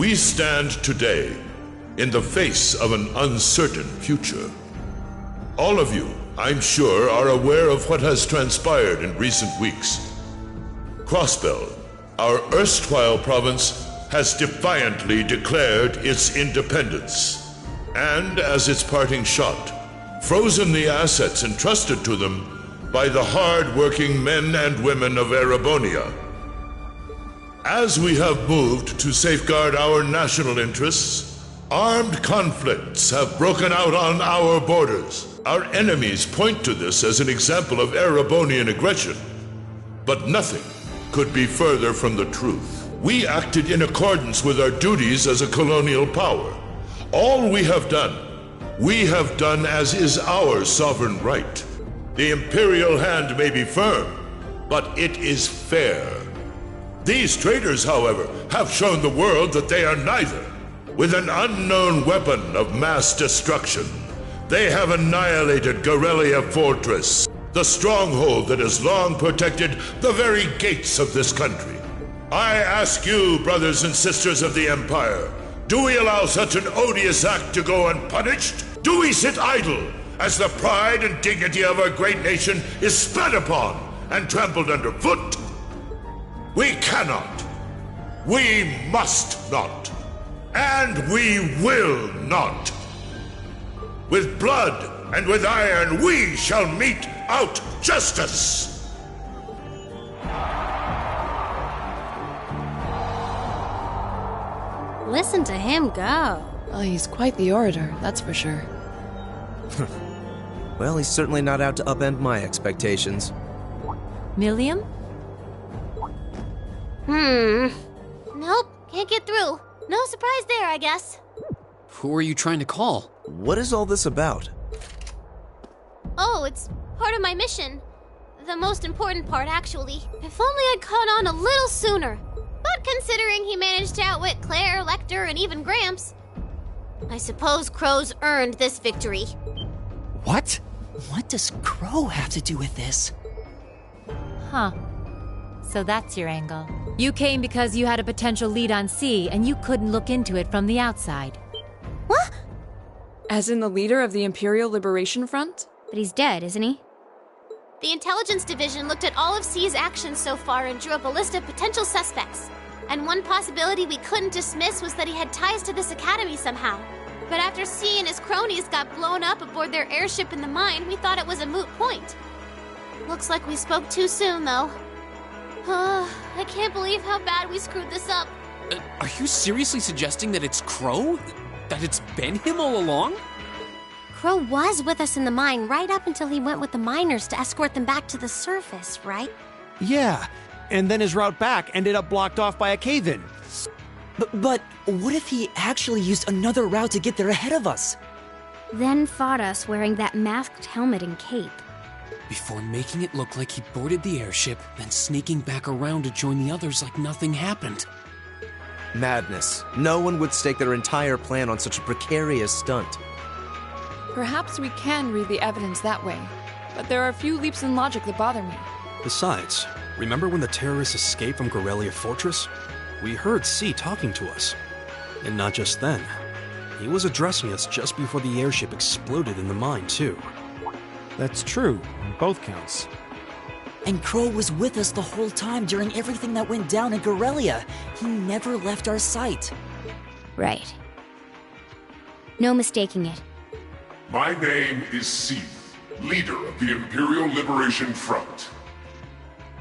We stand today in the face of an uncertain future. All of you, I'm sure, are aware of what has transpired in recent weeks. Crossbell, our erstwhile province, has defiantly declared its independence, and as its parting shot, frozen the assets entrusted to them by the hard-working men and women of Erebonia. As we have moved to safeguard our national interests, armed conflicts have broken out on our borders. Our enemies point to this as an example of Erebonian aggression, but nothing could be further from the truth. We acted in accordance with our duties as a colonial power. All we have done as is our sovereign right. The imperial hand may be firm, but it is fair. These traitors, however, have shown the world that they are neither. With an unknown weapon of mass destruction, they have annihilated Garrelia Fortress, the stronghold that has long protected the very gates of this country. I ask you, brothers and sisters of the Empire, do we allow such an odious act to go unpunished? Do we sit idle as the pride and dignity of our great nation is spat upon and trampled underfoot? We cannot. We must not. And we will not. With blood and with iron, we shall mete out justice. Listen to him go. Oh, he's quite the orator, that's for sure. Well, he's certainly not out to upend my expectations. Milliam? Nope, can't get through. No surprise there, I guess. Who are you trying to call? What is all this about? Oh, it's part of my mission. The most important part, actually. If only I'd caught on a little sooner. But considering he managed to outwit Claire, Lecter, and even Gramps, I suppose Crow's earned this victory. What? What does Crow have to do with this? Huh. So that's your angle. You came because you had a potential lead on C, and you couldn't look into it from the outside. What? As in the leader of the Imperial Liberation Front? But he's dead, isn't he? The Intelligence Division looked at all of C's actions so far and drew up a list of potential suspects. And one possibility we couldn't dismiss was that he had ties to this academy somehow. But after C and his cronies got blown up aboard their airship in the mine, we thought it was a moot point. Looks like we spoke too soon, though. I can't believe how bad we screwed this up. Are you seriously suggesting that it's Crow? That it's been him all along? Crow was with us in the mine right up until he went with the miners to escort them back to the surface, right? Yeah, and then his route back ended up blocked off by a cave-in. But what if he actually used another route to get there ahead of us? Then fought us wearing that masked helmet and cape. Before making it look like he boarded the airship, then sneaking back around to join the others like nothing happened. Madness. No one would stake their entire plan on such a precarious stunt. Perhaps we can read the evidence that way, but there are a few leaps in logic that bother me. Besides, remember when the terrorists escaped from Garrelia Fortress? We heard C talking to us. And not just then. He was addressing us just before the airship exploded in the mine, too. That's true, on both counts. And Crow was with us the whole time during everything that went down in Garrelia. He never left our sight. Right. No mistaking it. My name is C, leader of the Imperial Liberation Front.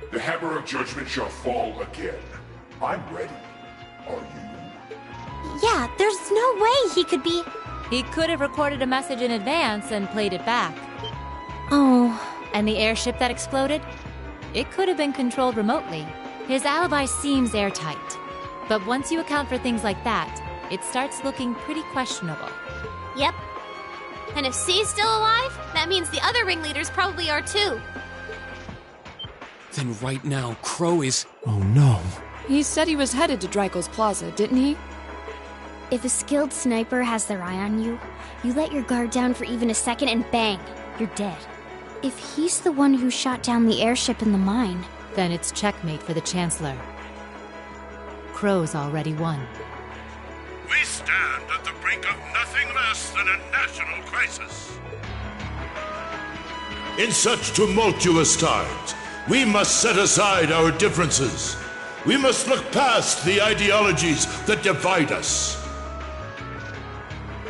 The hammer of judgment shall fall again. I'm ready. Are you? Yeah, there's no way he could be... He could have recorded a message in advance and played it back. Oh. And the airship that exploded? It could have been controlled remotely. His alibi seems airtight. But once you account for things like that, it starts looking pretty questionable. Yep. And if C's still alive, that means the other ringleaders probably are too. Then right now, Crow is... Oh no. He said he was headed to Dreikel's Plaza, didn't he? If a skilled sniper has their eye on you, you let your guard down for even a second and bang, you're dead. If he's the one who shot down the airship in the mine... Then it's checkmate for the Chancellor. Crow's already won. stand at the brink of nothing less than a national crisis. In such tumultuous times, we must set aside our differences. We must look past the ideologies that divide us.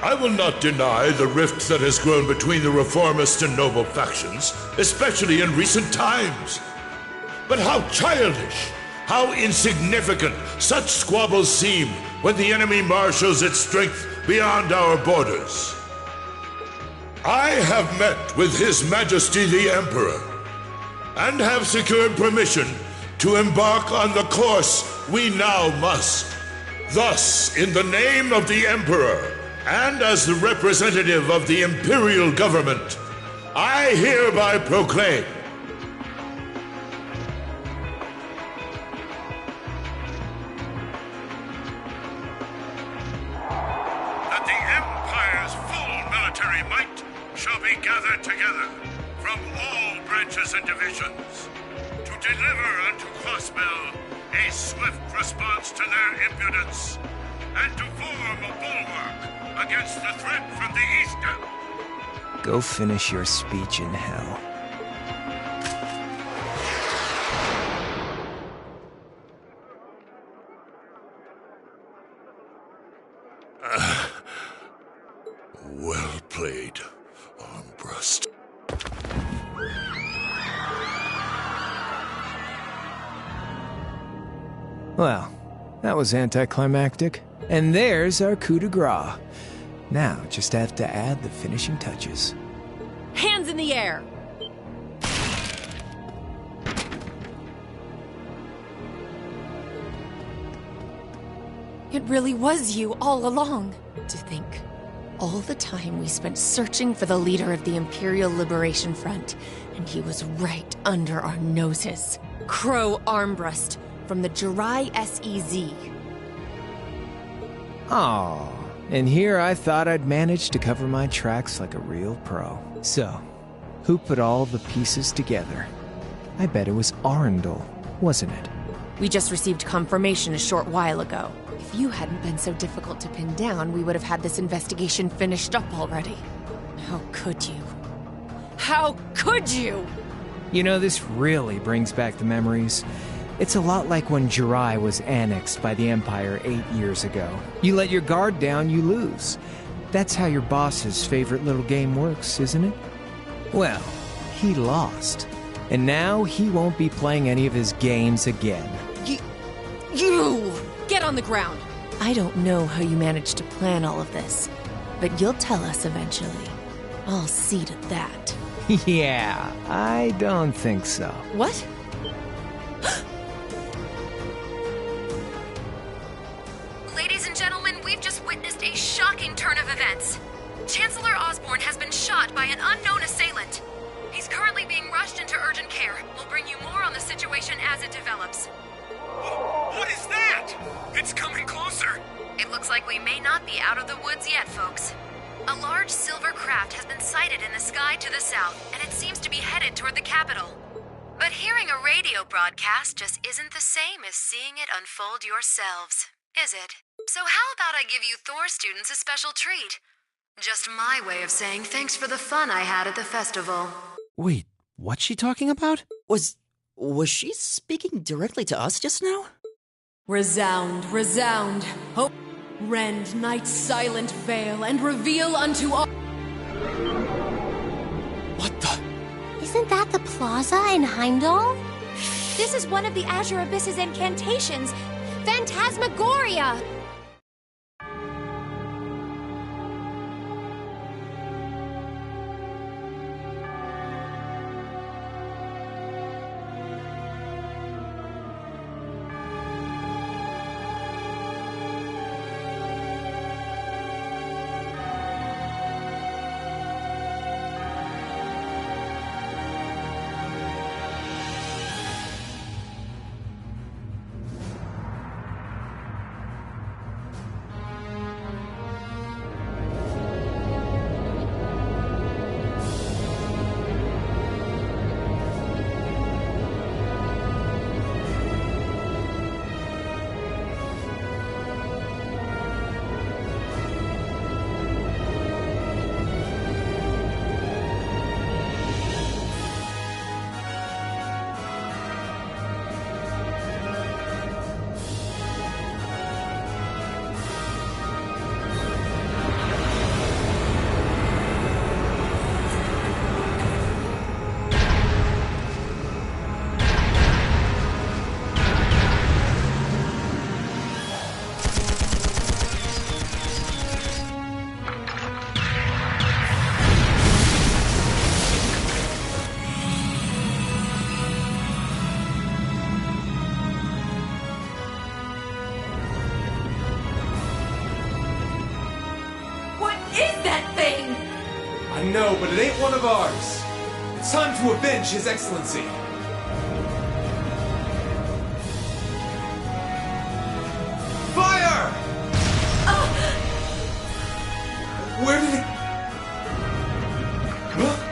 I will not deny the rift that has grown between the reformist and noble factions, especially in recent times. But how childish, how insignificant such squabbles seem when the enemy marshals its strength beyond our borders. I have met with His Majesty the Emperor, and have secured permission to embark on the course we now must. Thus, in the name of the Emperor, and as the representative of the Imperial Government, I hereby proclaim that the Empire's full military might shall be gathered together from all branches and divisions to deliver unto Crossbell a swift response to their impudence and to form a bulwark against the threat from the eastern. Go finish your speech in hell. Well played, Armbrust. Well, that was anticlimactic. And there's our coup de grace. Now, just have to add the finishing touches. Hands in the air! It really was you all along. To think, all the time we spent searching for the leader of the Imperial Liberation Front, and he was right under our noses. Crow Armbrust from the Jirai SEZ. Aw, and here I thought I'd managed to cover my tracks like a real pro. So, who put all the pieces together? I bet it was Arundel, wasn't it? We just received confirmation a short while ago. If you hadn't been so difficult to pin down, we would have had this investigation finished up already. How could you? How could you? You know, this really brings back the memories. It's a lot like when Jirai was annexed by the Empire 8 years ago. You let your guard down, you lose. That's how your boss's favorite little game works, isn't it? Well, he lost. And now he won't be playing any of his games again. You! Get on the ground! I don't know how you managed to plan all of this, but you'll tell us eventually. I'll see to that. Yeah, I don't think so. What? Ladies and gentlemen, we've just witnessed a shocking turn of events. Chancellor Osborne has been shot by an unknown assailant. He's currently being rushed into urgent care. We'll bring you more on the situation as it develops. What is that? It's coming closer. It looks like we may not be out of the woods yet, folks. A large silver craft has been sighted in the sky to the south, and it seems to be headed toward the capital. But hearing a radio broadcast just isn't the same as seeing it unfold yourselves, is it? So how about I give you Thor students a special treat? Just my way of saying thanks for the fun I had at the festival. Wait, what's she talking about? Was she speaking directly to us just now? Resound, resound, hope, rend night's silent veil, and reveal unto all. Isn't that the plaza in Heimdall? This is one of the Azure Abyss's incantations, Phantasmagoria! know, but it ain't one of ours. It's time to avenge His Excellency. Fire! Where did it... Huh?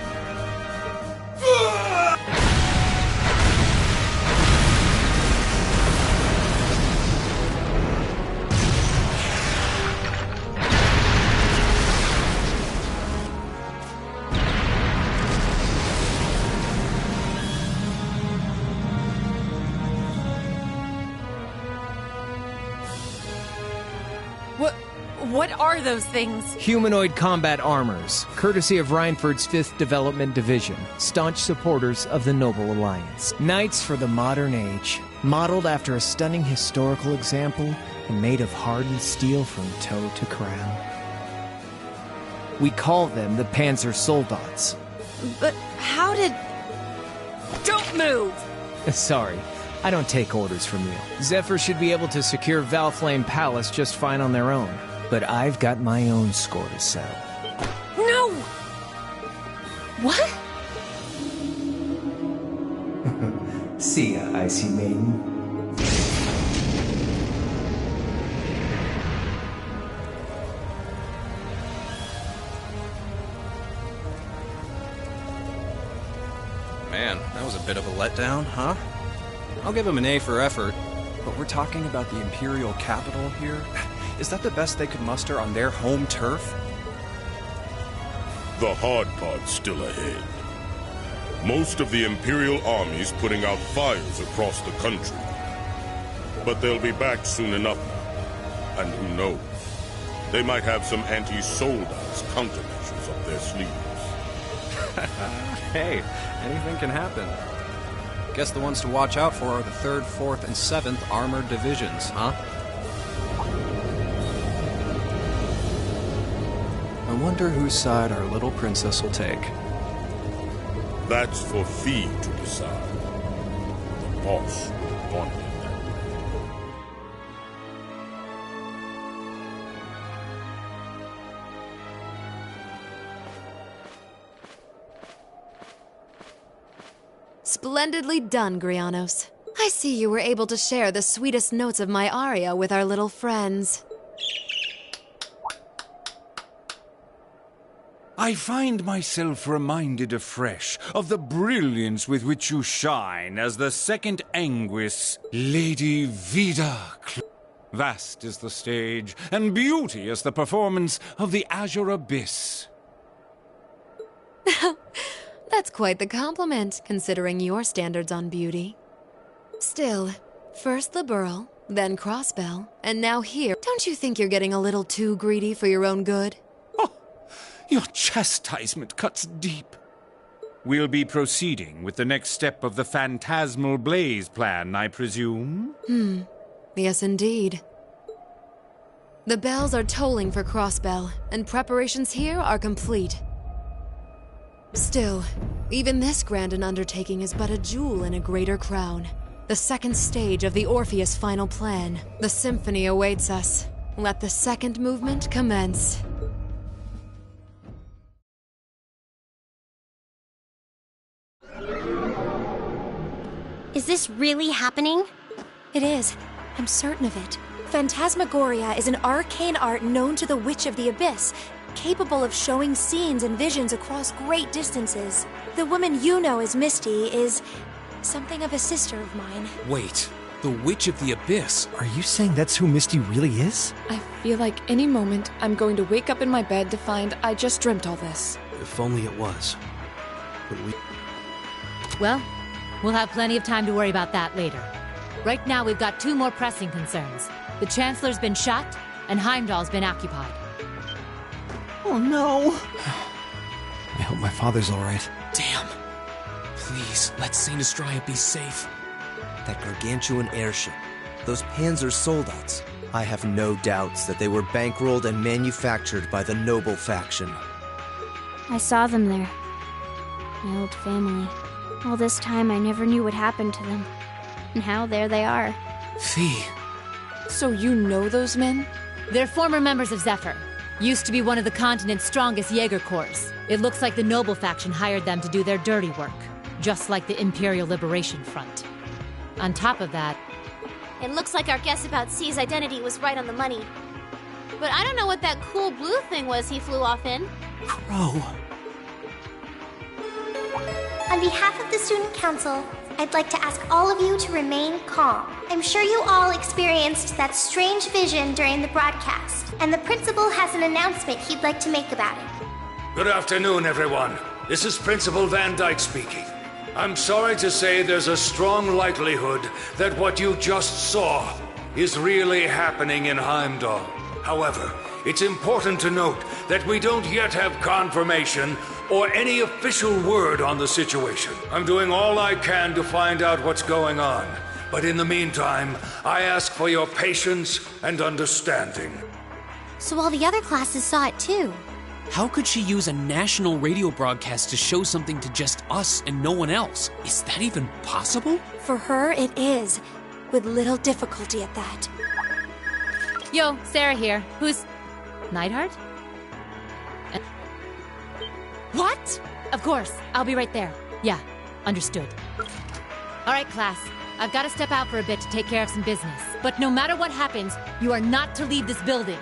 What are those things? Humanoid combat armors, courtesy of Reinford's 5th Development Division, staunch supporters of the Noble Alliance. Knights for the modern age, modeled after a stunning historical example and made of hardened steel from toe to crown. We call them the Panzer Soldats. But how did... Don't move! Sorry, I don't take orders from you. Zephyr should be able to secure Valflame Palace just fine on their own. But I've got my own score to settle. No! What? See ya, Icy Maiden. Man, that was a bit of a letdown, huh? I'll give him an A for effort. But we're talking about the Imperial capital here? Is that the best they could muster on their home turf? The hard part's still ahead. Most of the Imperial army's putting out fires across the country. But they'll be back soon enough now. And who knows? They might have some anti-Soldats countermeasures up their sleeves. Hey, anything can happen. Guess the ones to watch out for are the 3rd, 4th, and 7th Armored Divisions, huh? I wonder whose side our little princess will take. That's for Fee to decide. The boss wanted it that way. Splendidly done, Grianos. I see you were able to share the sweetest notes of my aria with our little friends. I find myself reminded afresh of the brilliance with which you shine as the second Anguis, Lady Vida. Vast is the stage, and beauty is the performance of the Azure Abyss. That's quite the compliment, considering your standards on beauty. Still, first the Burl, then Crossbell, and now here. Don't you think you're getting a little too greedy for your own good? Your chastisement cuts deep. We'll be proceeding with the next step of the Phantasmal Blaze plan, I presume? Yes, indeed. The bells are tolling for Crossbell, and preparations here are complete. Still, even this grand an undertaking is but a jewel in a greater crown. The second stage of the Orpheus final plan. The symphony awaits us. Let the second movement commence. Is this really happening? It is. I'm certain of it. Phantasmagoria is an arcane art known to the Witch of the Abyss, capable of showing scenes and visions across great distances. The woman you know as Misty is something of a sister of mine. Wait, the Witch of the Abyss? Are you saying that's who Misty really is? I feel like any moment I'm going to wake up in my bed to find I just dreamt all this. If only it was. But we... Well, we'll have plenty of time to worry about that later. Right now, we've got 2 more pressing concerns. The Chancellor's been shot, and Heimdall's been occupied. Oh no! I hope my father's alright. Damn. Please, let Saint Astraea be safe. That gargantuan airship. Those Panzer Soldats. I have no doubts that they were bankrolled and manufactured by the Noble faction. I saw them there. My old family. All this time I never knew what happened to them. Now there they are. Fee. So you know those men? They're former members of Zephyr. Used to be one of the continent's strongest Jaeger Corps. It looks like the Noble faction hired them to do their dirty work, just like the Imperial Liberation Front. On top of that... It looks like our guess about C's identity was right on the money. But I don't know what that cool blue thing was he flew off in. Crow. On behalf of the Student Council, I'd like to ask all of you to remain calm. I'm sure you all experienced that strange vision during the broadcast, and the principal has an announcement he'd like to make about it. Good afternoon, everyone. This is Principal Van Dyke speaking. I'm sorry to say there's a strong likelihood that what you just saw is really happening in Heimdall. However, it's important to note that we don't yet have confirmation or any official word on the situation. I'm doing all I can to find out what's going on. But in the meantime, I ask for your patience and understanding. So all the other classes saw it too. How could she use a national radio broadcast to show something to just us and no one else? Is that even possible? For her, it is. With little difficulty at that. Yo, Sarah here. Who's... Neidhart? What? Of course. I'll be right there. Yeah, understood. All right, class. I've got to step out for a bit to take care of some business. But no matter what happens, you are not to leave this building.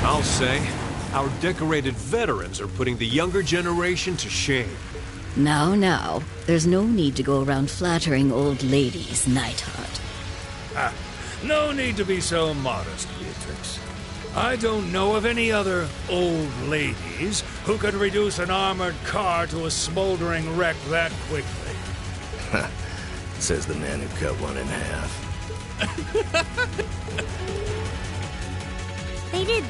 I'll say, our decorated veterans are putting the younger generation to shame. Now, there's no need to go around flattering old ladies, Neidhart. No need to be so modest, Beatrix. I don't know of any other old ladies who could reduce an armored car to a smoldering wreck that quickly. Says the man who cut one in half. They did.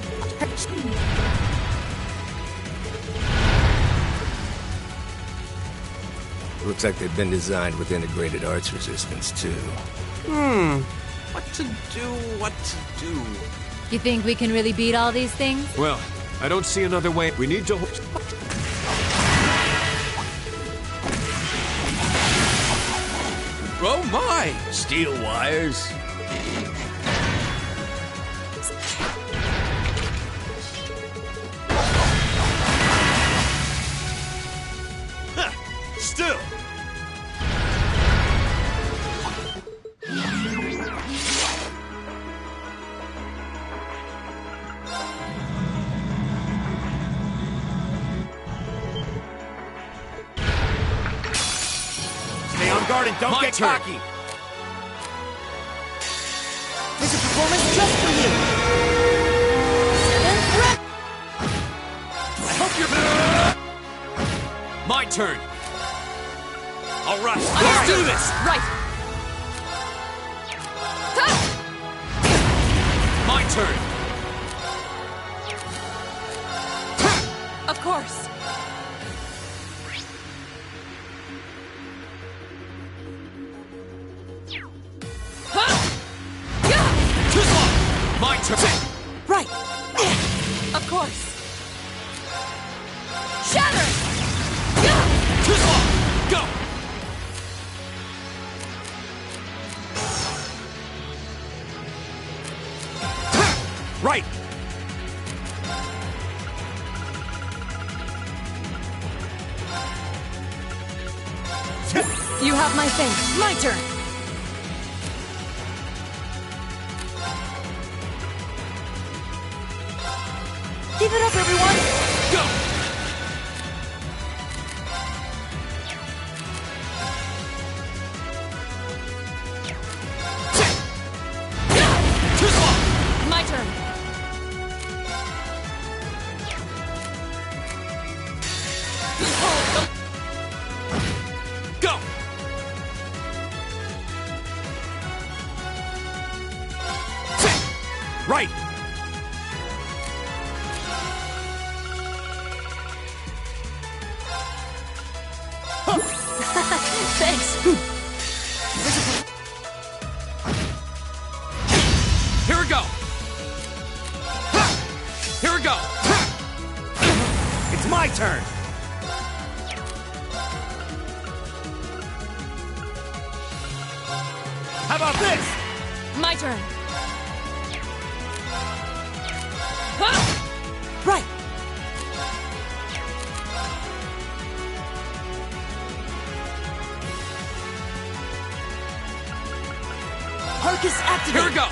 Looks like they've been designed with integrated arts resistance, too. What to do? You think we can really beat all these things? Well, I don't see another way. We need to... Oh my! Steel wires. Still! Stay on guard and don't My get turn. cocky. There's a performance just for you. I hope you're... My turn. All right, let's do this. Right. My turn. Of course. My turn. Right. Of course. Right! You have my thing. My turn. Keep it up, everyone! Go! My turn. Go! Right! Thanks. Here we go! Here we go! It's my turn! How about this? My turn. Right. Arcus activate. Here we go!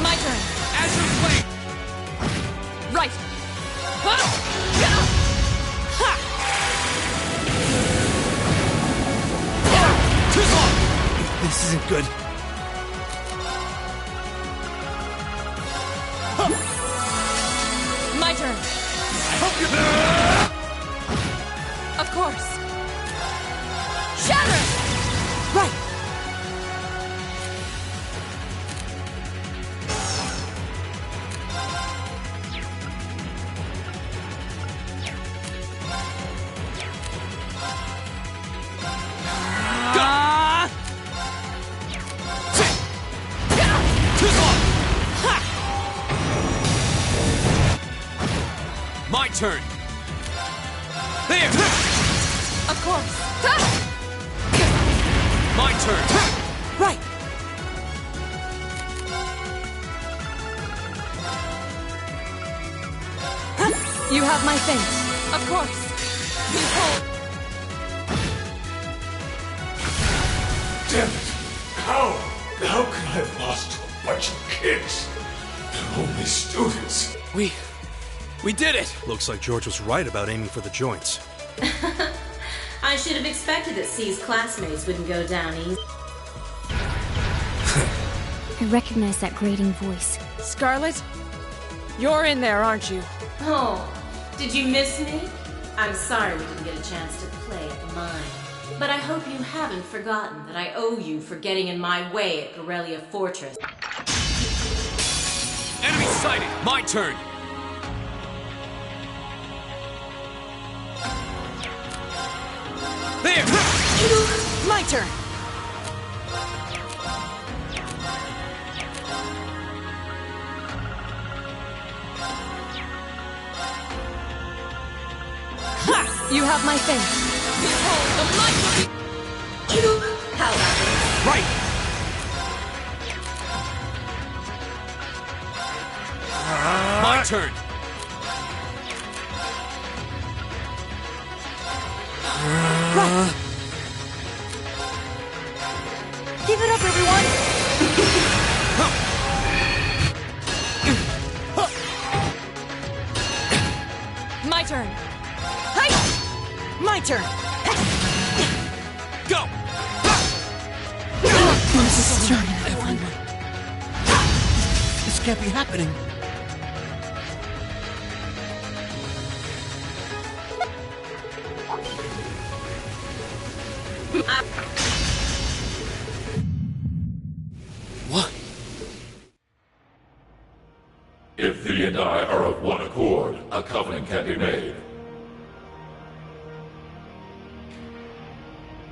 My turn. Azure Blade! Right. This isn't good. My turn. Of course. Shatter! Right. My turn! There! Of course. My turn! Right. You have my thing. Of course. Damn it! How could I have lost a bunch of kids? They're only students. We did it! Looks like George was right about aiming for the joints. I should have expected that C's classmates wouldn't go down easy. I recognize that grating voice. Scarlet, you're in there, aren't you? Oh, did you miss me? I'm sorry we didn't get a chance to play at the mine. But I hope you haven't forgotten that I owe you for getting in my way at Corellia Fortress. Enemy sighted! My turn! There! My turn. Ha! You have my thing. Behold the might! How about this? Right! My turn! Right. Keep it up, everyone! My turn. Hi! My turn. Go! This is turning, everyone. This can't be happening. What? If thee and I are of one accord, a covenant can be made.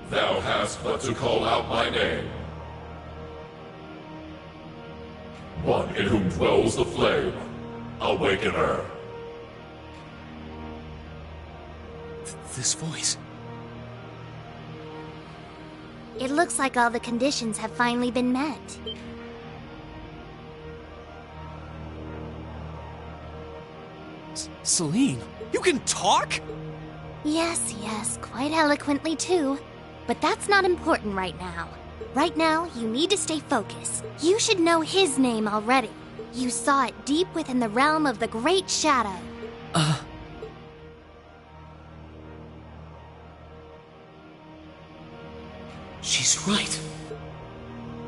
Thou hast but to call out my name. One in whom dwells the flame. Awaken her. This voice. It looks like all the conditions have finally been met. Celine, you can talk? Yes, yes, quite eloquently too. But that's not important right now. Right now, you need to stay focused. You should know his name already. You saw it deep within the realm of the Great Shadow. She's right.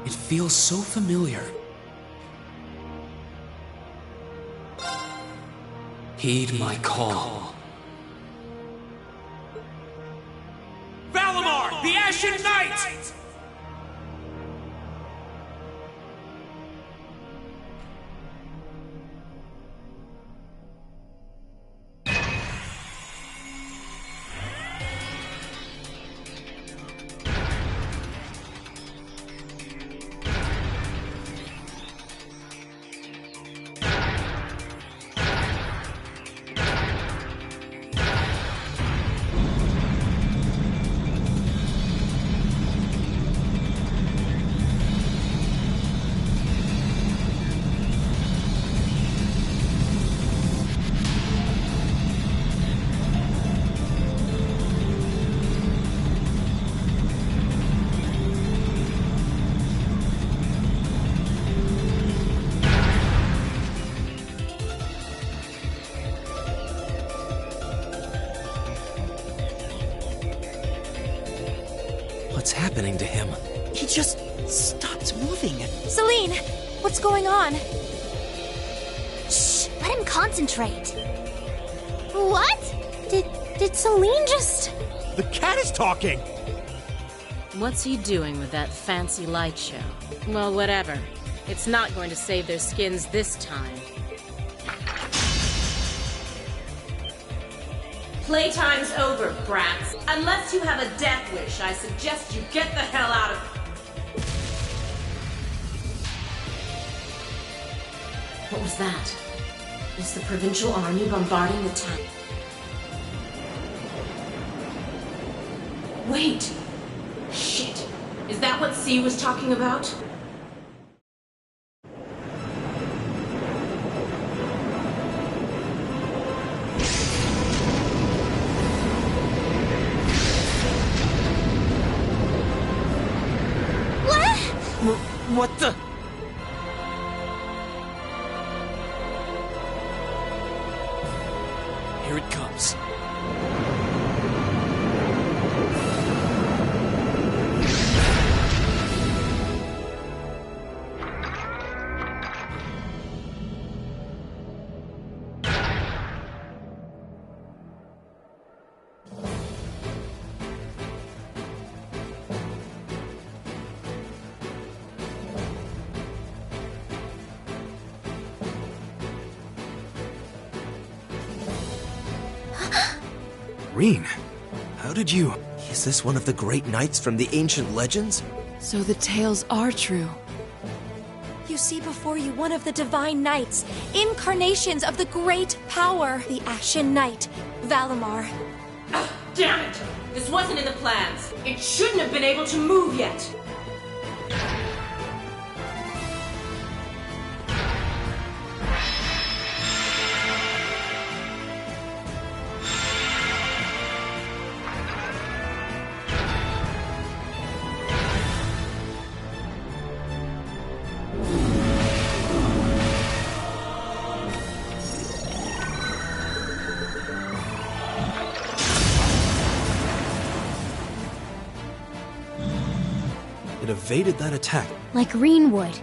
It feels so familiar. Heed my call. Valimar, the Ashen Knight! What's happening to him? He just stopped moving. Celine, what's going on? Shh, let him concentrate. What? Did Celine just... The cat is talking! What's he doing with that fancy light show? Well, whatever. It's not going to save their skins this time. Playtime's over, brats. Unless you have a death wish, I suggest you get the hell out of... What was that? Is the Provincial Army bombarding the town? Wait! Shit! Is that what C was talking about? What the? Here it comes. Rean, how did you... Is this one of the great knights from the ancient legends? So the tales are true. You see before you one of the Divine Knights, incarnations of the great power, the Ashen Knight, Valimar. Ah, damn it! This wasn't in the plans. It shouldn't have been able to move yet. It evaded that attack. Like Rean would.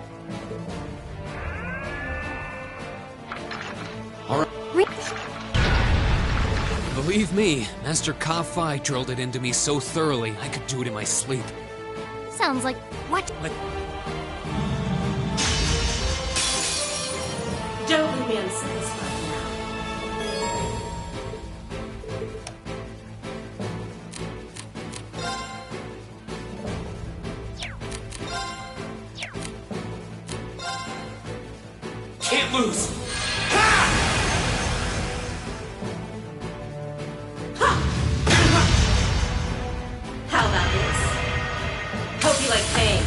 Believe me, Master Ka-Fai drilled it into me so thoroughly I could do it in my sleep. Sounds like what? Don't leave me unsatisfied now. Can't lose! How about this? Hope you like pain.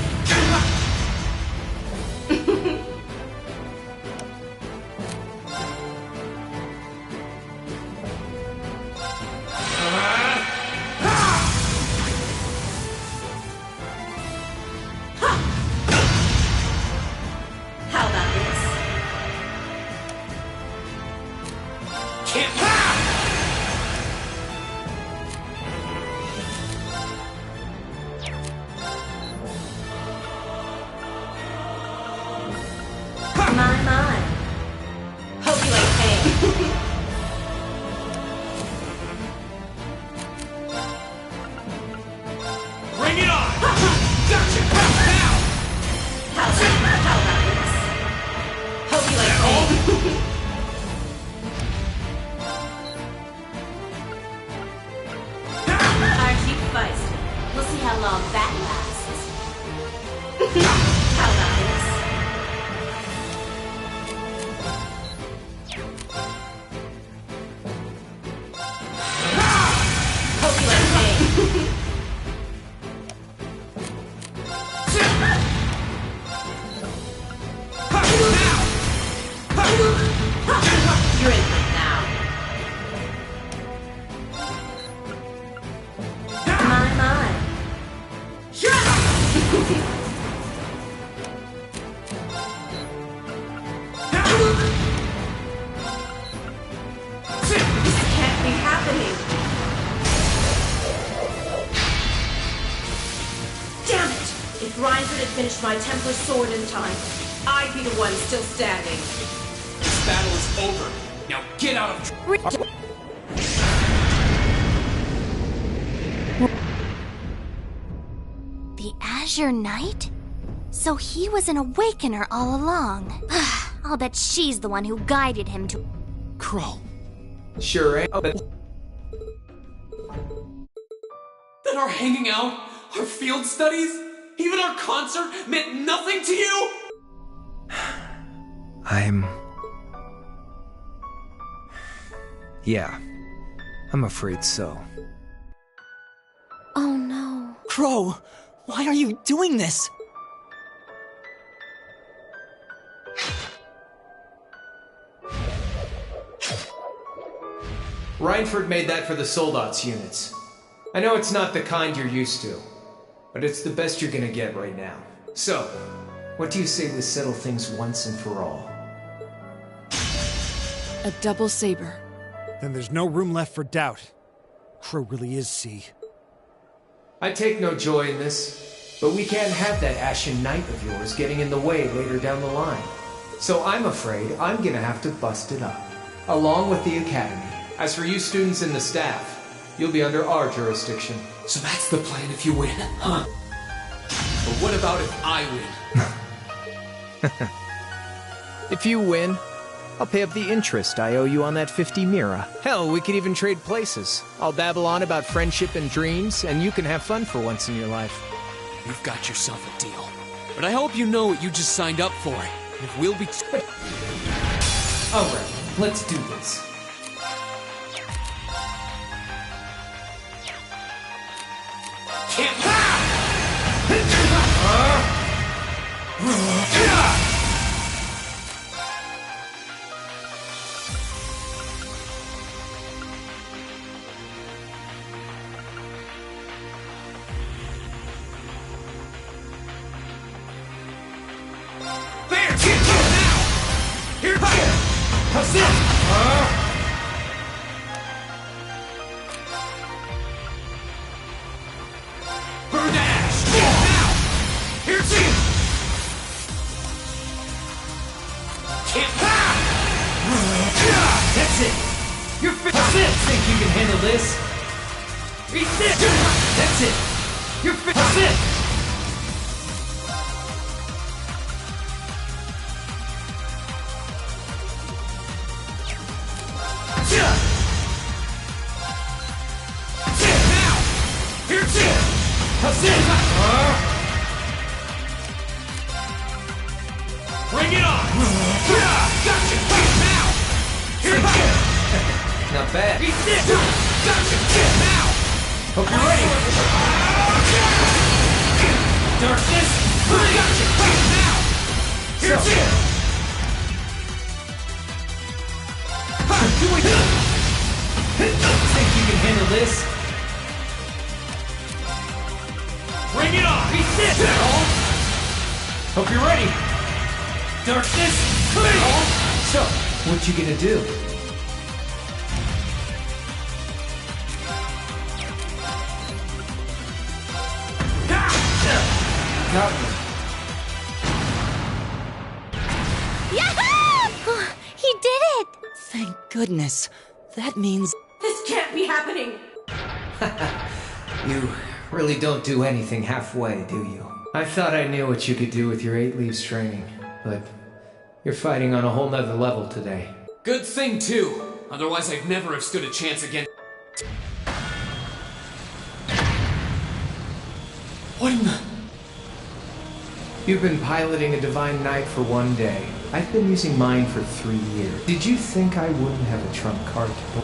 Bring it on! Gotcha! Now! How about this? Hope you like gold. Archie feisty. We'll see how long that lasts. How about this? Hope you like pain. You're in for it now. My. This can't be happening. Damn it! If Reinford had finished my Templar sword in time, I'd be the one still standing. This battle is over. Now get out of... The Azure Knight? So he was an Awakener all along. I'll bet she's the one who guided him to... Crow. Sure ain't. That our hanging out, our field studies, even our concert meant nothing to you? Yeah, I'm afraid so. Oh no. Crow, why are you doing this? Reinford made that for the Soldats units. I know it's not the kind you're used to, but it's the best you're gonna get right now. So, what do you say we settle things once and for all? A double saber. Then there's no room left for doubt. Crow really is C. I take no joy in this, but we can't have that Ashen Knight of yours getting in the way later down the line. So I'm afraid I'm gonna have to bust it up, along with the Academy. As for you students and the staff, you'll be under our jurisdiction. So that's the plan if you win, huh? But what about if I win? If you win, I'll pay up the interest I owe you on that 50 Mira. Hell, we could even trade places. I'll babble on about friendship and dreams, and you can have fun for once in your life. You've got yourself a deal. But I hope you know what you just signed up for. If we'll be... Alright, let's do this. Bring it on! Gotcha! Now! Here! Not bad. Gotcha! Now! Hope you're ready. Darkness! Gotcha! Now! Here's So. it! Think you can handle this? Bring it on! Hope you're ready. Darkness! So, what you gonna do? Got me. Yahoo! He did it! Thank goodness. That means... This can't be happening! You really don't do anything halfway, do you? I thought I knew what you could do with your 8 leaves training, but you're fighting on a whole nother level today. Good thing, too. Otherwise, I'd never have stood a chance against... What in the... You've been piloting a Divine Knight for 1 day. I've been using mine for 3 years. Did you think I wouldn't have a trump card to pull?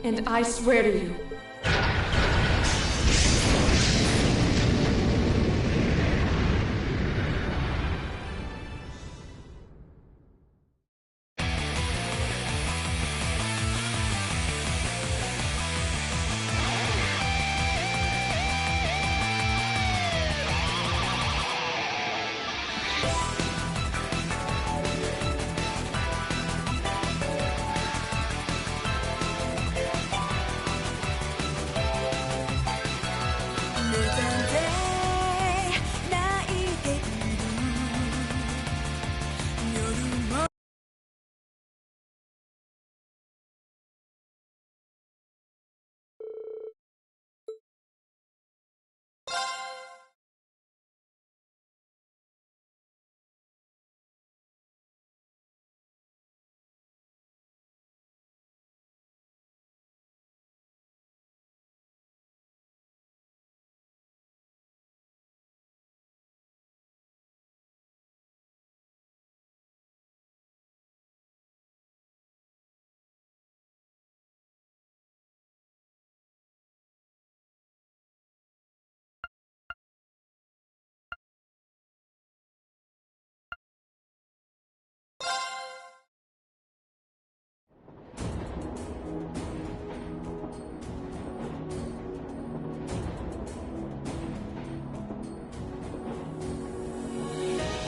And I swear to you,